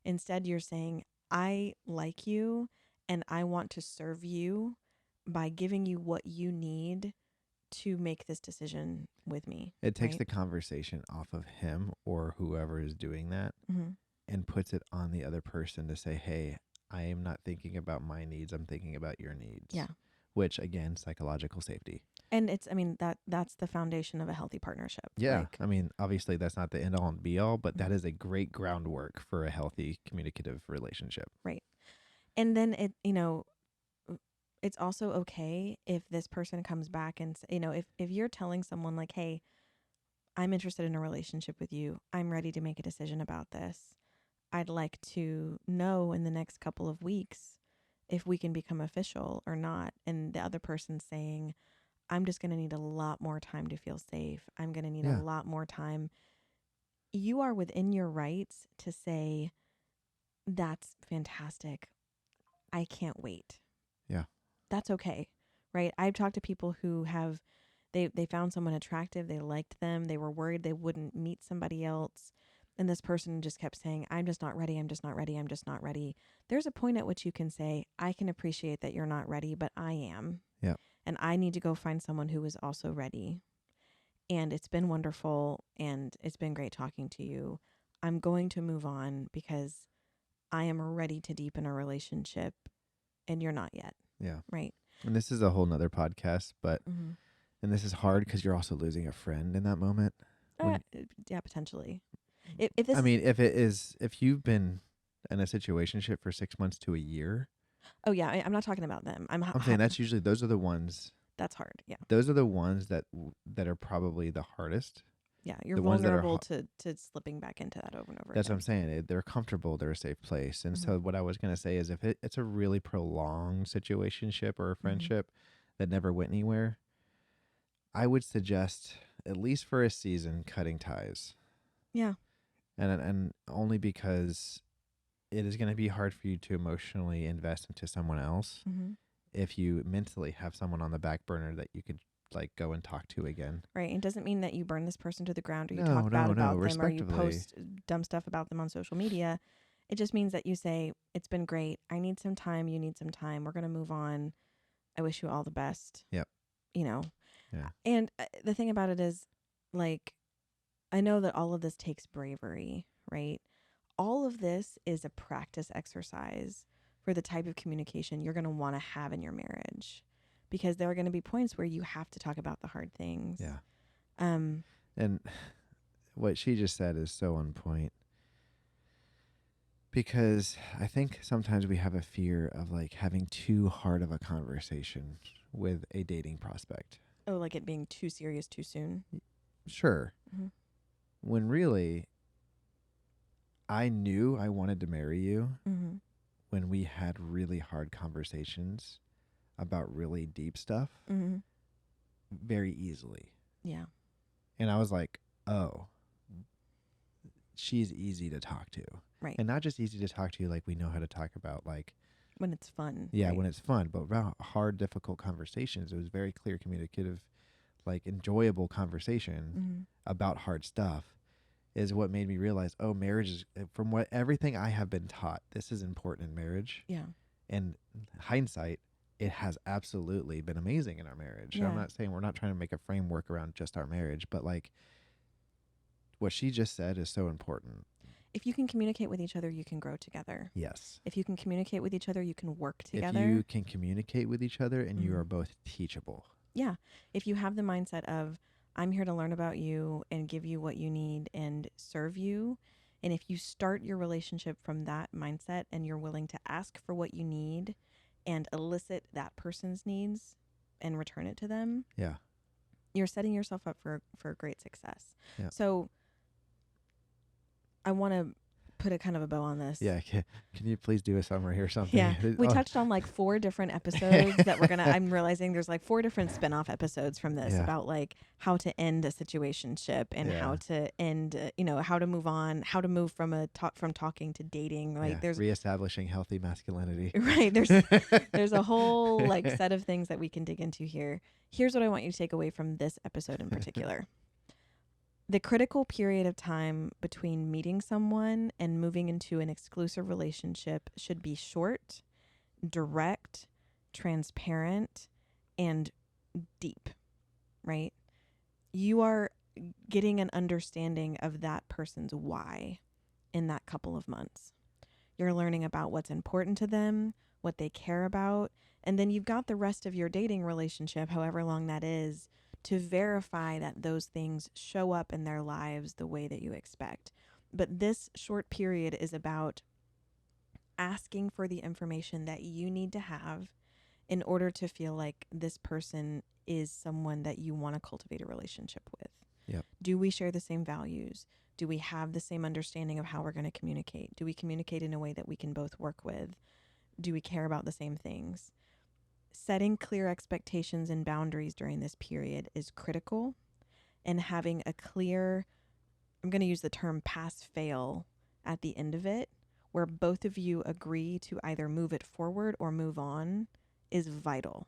Instead, you're saying, I like you and I want to serve you by giving you what you need to make this decision with me. It takes right? the conversation off of him or whoever is doing that Mm-hmm. and puts it on the other person to say, hey, I am not thinking about my needs. I'm thinking about your needs. Yeah. Which, again, psychological safety. And that's the foundation of a healthy partnership. Yeah. Obviously that's not the end all and be all, but that Mhm. is a great groundwork for a healthy communicative relationship. Right. And then it's also okay if this person comes back and, if you're telling someone like, hey, I'm interested in a relationship with you. I'm ready to make a decision about this. I'd like to know in the next couple of weeks if we can become official or not. And the other person's saying, I'm just going to need a lot more time to feel safe. I'm going to need a lot more time. You are within your rights to say, that's fantastic. I can't wait. Yeah. That's okay. Right? I've talked to people who have, they found someone attractive. They liked them. They were worried they wouldn't meet somebody else. and this person just kept saying, I'm just not ready, I'm just not ready, I'm just not ready, there's a point at which you can say, I can appreciate that you're not ready, but I am. Yeah. And I need to go find someone who is also ready. And it's been wonderful, and it's been great talking to you. I'm going to move on because I am ready to deepen a relationship, and you're not yet. Yeah. Right. And this is a whole nother podcast, but, Mm-hmm. and this is hard because you're also losing a friend in that moment. When, Yeah, potentially. If this I mean, if you've been in a situationship for 6 months to a year, oh yeah, I'm not talking about them. I'm saying that's usually, those are the ones, that's hard. Yeah. those are the ones that are probably the hardest. Yeah, you're The ones that are vulnerable to slipping back into that over and over That's what again. I'm saying. They're comfortable. They're a safe place. And Mhm. so what I was going to say is if it's a really prolonged situationship or a friendship that never went anywhere, I would suggest, at least for a season, cutting ties. Yeah. And only because it is going to be hard for you to emotionally invest into someone else Mm-hmm. if you mentally have someone on the back burner that you could like go and talk to again. Right. It doesn't mean that you burn this person to the ground, or you No, talk bad no, about them, or you respectively. post dumb stuff about them on social media. It just means that you say, it's been great. I need some time. You need some time. We're going to move on. I wish you all the best. Yep. You know, Yeah. and the thing about it is, like, I know that all of this takes bravery, right? All of this is a practice exercise for the type of communication you're going to want to have in your marriage, because there are going to be points where you have to talk about the hard things. Yeah. Um, And what she just said is so on point. Because I think sometimes we have a fear of like having too hard of a conversation with a dating prospect. oh, like it being too serious too soon. Sure. Mm-hmm. When really, I knew I wanted to marry you Mm-hmm. when we had really hard conversations about really deep stuff Mm-hmm. very easily. Yeah. And I was like, oh, she's easy to talk to. Right. And not just easy to talk to, like we know how to talk about, like, When it's fun. yeah, right? when it's fun, but about hard, difficult conversations, it was very clear, communicative, like enjoyable conversation Mm-hmm. about hard stuff is what made me realize, oh, marriage is, from what everything I have been taught, this is important in marriage. Yeah. And hindsight, it has absolutely been amazing in our marriage. Yeah. I'm not saying we're not trying to make a framework around just our marriage, but like what she just said is so important. If you can communicate with each other, you can grow together. Yes. If you can communicate with each other, you can work together. If you can communicate with each other and you Mhm. are both teachable. Yeah. If you have the mindset of, I'm here to learn about you and give you what you need and serve you. And if you start your relationship from that mindset and you're willing to ask for what you need and elicit that person's needs and return it to them, Yeah. you're setting yourself up for great success. Yeah. So I want to put a kind of a bow on this. Yeah. Can you please do a summary or something? Yeah. We Oh, touched on like 4 different episodes that we're going to, I'm realizing there's like 4 different spin-off episodes from this Yeah. about like how to end a situationship and Yeah. how to end, how to move on, how to move from from talking to dating. Like yeah. there's Reestablishing healthy masculinity. right. There's a whole like set of things that we can dig into here. Here's what I want you to take away from this episode in particular. The critical period of time between meeting someone and moving into an exclusive relationship should be short, direct, transparent, and deep, right? You are getting an understanding of that person's why in that couple of months. You're learning about what's important to them, what they care about, and then you've got the rest of your dating relationship, however long that is, to verify that those things show up in their lives the way that you expect. But this short period is about asking for the information that you need to have in order to feel like this person is someone that you want to cultivate a relationship with. Yep. Do we share the same values? Do we have the same understanding of how we're going to communicate? Do we communicate in a way that we can both work with? Do we care about the same things? Setting clear expectations and boundaries during this period is critical, and having a clear, I'm going to use the term pass-fail at the end of it, where both of you agree to either move it forward or move on, is vital.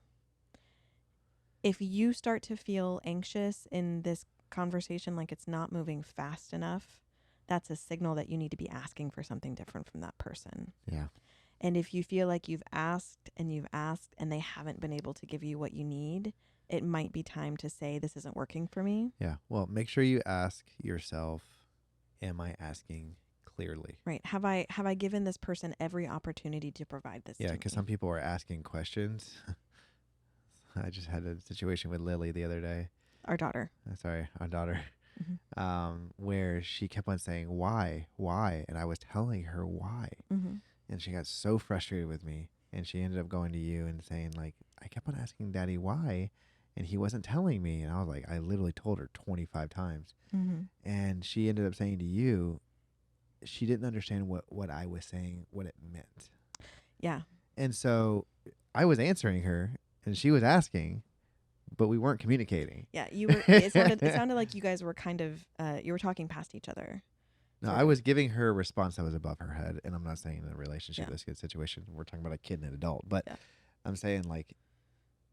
If you start to feel anxious in this conversation, like it's not moving fast enough, that's a signal that you need to be asking for something different from that person. Yeah. And if you feel like you've asked and they haven't been able to give you what you need, it might be time to say, this isn't working for me. Yeah. Well, make sure you ask yourself, am I asking clearly? Right. Have I given this person every opportunity to provide this Yeah, to because me? some people are asking questions. I just had a situation with Lily the other day. Our daughter. Sorry, our daughter. Mm-hmm. Where she kept on saying, why? And I was telling her why. Mm-hmm. And she got so frustrated with me. And she ended up going to you and saying, like, I kept on asking Daddy why, and he wasn't telling me. And I was like, I literally told her 25 times. Mm-hmm. And she ended up saying to you, she didn't understand what I was saying, what it meant. Yeah. And so I was answering her, and she was asking, but we weren't communicating. Yeah. You were. It sounded like you guys were kind of. You were talking past each other. No, I was giving her a response that was above her head, and I'm not saying in a relationship, Yeah. this good situation. We're talking about a kid and an adult, but Yeah. I'm saying, like,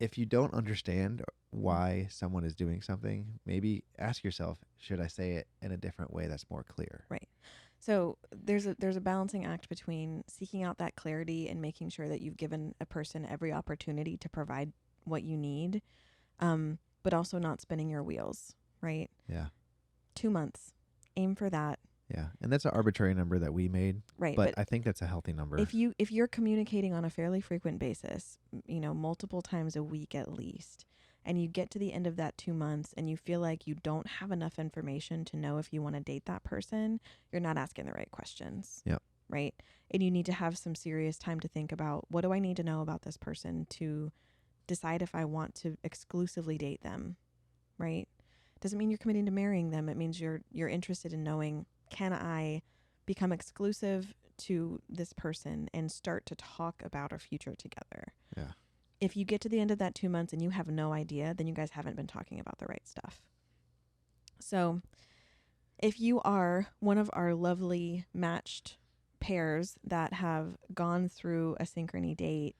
if you don't understand why someone is doing something, maybe ask yourself, should I say it in a different way that's more clear? Right. So there's a balancing act between seeking out that clarity and making sure that you've given a person every opportunity to provide what you need, but also not spinning your wheels, right? Yeah. 2 months. Aim for that. Yeah. And that's an arbitrary number that we made, Right. but I think that's a healthy number. If you're communicating on a fairly frequent basis, multiple times a week at least, and you get to the end of that 2 months and you feel like you don't have enough information to know if you want to date that person, you're not asking the right questions. Yep. Right. And you need to have some serious time to think about, what do I need to know about this person to decide if I want to exclusively date them? Right. Doesn't mean you're committing to marrying them. It means you're interested in knowing, can I become exclusive to this person and start to talk about our future together? Yeah. If you get to the end of that 2 months and you have no idea, then you guys haven't been talking about the right stuff. So if you are one of our lovely matched pairs that have gone through a synchrony date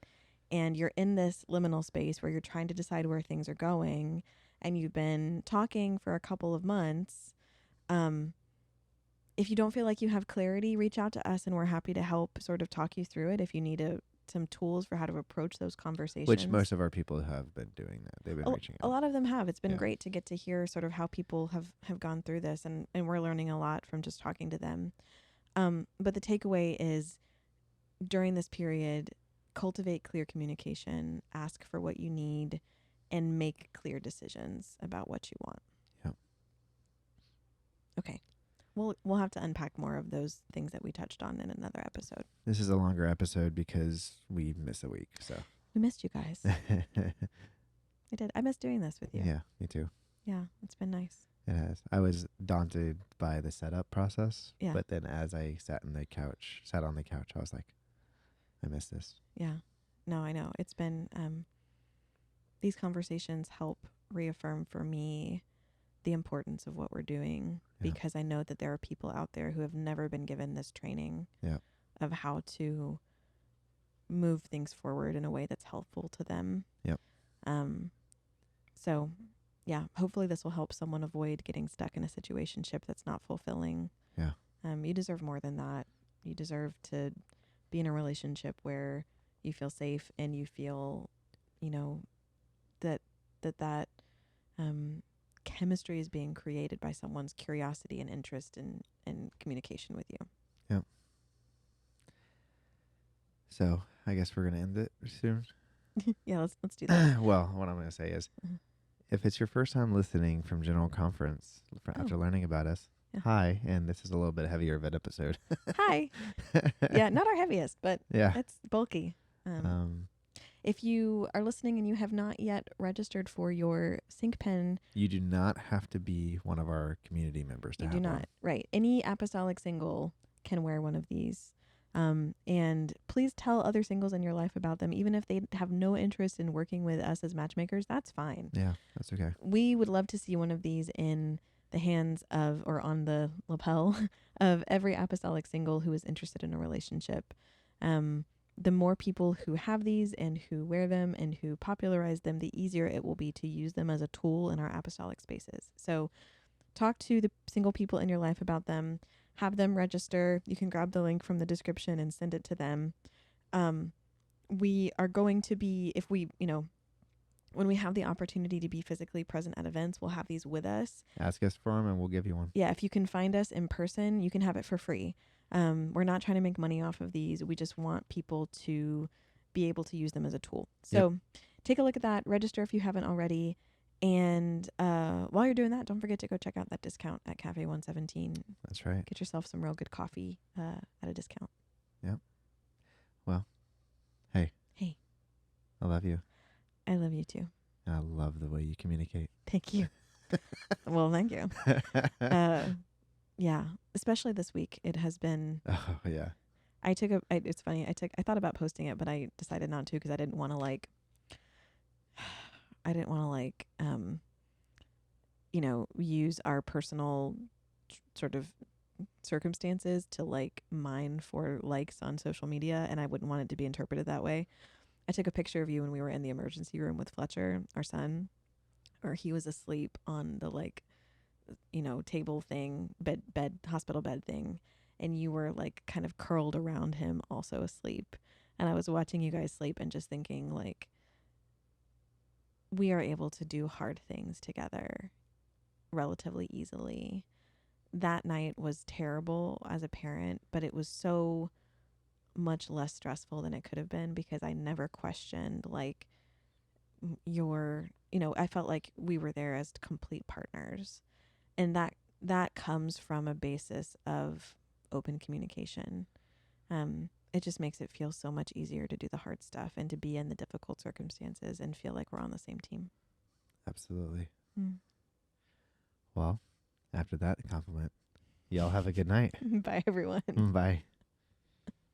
and you're in this liminal space where you're trying to decide where things are going and you've been talking for a couple of months, if you don't feel like you have clarity, reach out to us and we're happy to help sort of talk you through it. If you need some tools for how to approach those conversations. Which most of our people have been doing that. They've been reaching out. A lot of them have. It's been great to get to hear sort of how people have gone through this, and we're learning a lot from just talking to them. But the takeaway is, during this period, cultivate clear communication, ask for what you need, and make clear decisions about what you want. Yep. Okay. We'll have to unpack more of those things that we touched on in another episode. This is a longer episode because we missed a week. So we missed you guys. I did. I missed doing this with you. Yeah, me too. Yeah, it's been nice. It has. I was daunted by the setup process. Yeah. But then as I sat on the couch, I was like, I miss this. Yeah. No, I know. It's been, these conversations help reaffirm for me the importance of what we're doing, because I know that there are people out there who have never been given this training of how to move things forward in a way that's helpful to them. Yep. So yeah, hopefully this will help someone avoid getting stuck in a situationship that's not fulfilling. Yeah. You deserve more than that. You deserve to be in a relationship where you feel safe and you feel, that chemistry is being created by someone's curiosity and interest in communication with you. Yep. So I guess we're going to end it soon. Yeah, let's do that. Well, what I'm going to say is, if it's your first time listening from General Conference after learning about us, hi, and this is a little bit heavier of an episode. Hi. Yeah, not our heaviest, but it's bulky. If you are listening and you have not yet registered for your Synchpin, you do not have to be one of our community members to have one. You do not. Right. Any apostolic single can wear one of these. And please tell other singles in your life about them. Even if they have no interest in working with us as matchmakers, that's fine. Yeah, that's okay. We would love to see one of these in the hands of, or on the lapel of every apostolic single who is interested in a relationship. The more people who have these and who wear them and who popularize them, the easier it will be to use them as a tool in our apostolic spaces. So talk to the single people in your life about them. have them register. You can grab the link from the description and send it to them. We are going to be, if we, when we have the opportunity to be physically present at events, we'll have these with us. Ask us for them and we'll give you one. Yeah, if you can find us in person, you can have it for free. We're not trying to make money off of these. We just want people to be able to use them as a tool. So take a look at that. Register if you haven't already. And while you're doing that, don't forget to go check out that discount at Cafe 117. That's right. Get yourself some real good coffee at a discount. Yep. Well, hey. Hey. I love you. I love you too. I love the way you communicate. Thank you. Well, thank you. Yeah, especially this week. It has been. Oh, yeah. It's funny. I thought about posting it, but I decided not to because I didn't want to use our personal sort of circumstances to mine for likes on social media, and I wouldn't want it to be interpreted that way. I took a picture of you when we were in the emergency room with Fletcher, our son, or he was asleep on the table thing, hospital bed thing, and you were kind of curled around him, also asleep. And I was watching you guys sleep and just thinking we are able to do hard things together relatively easily. That night was terrible as a parent, but it was so much less stressful than it could have been because I never questioned I felt like we were there as complete partners. And that comes from a basis of open communication. It just makes it feel so much easier to do the hard stuff and to be in the difficult circumstances and feel like we're on the same team. Absolutely. Well, after that compliment, y'all have a good night. Bye, everyone. Bye.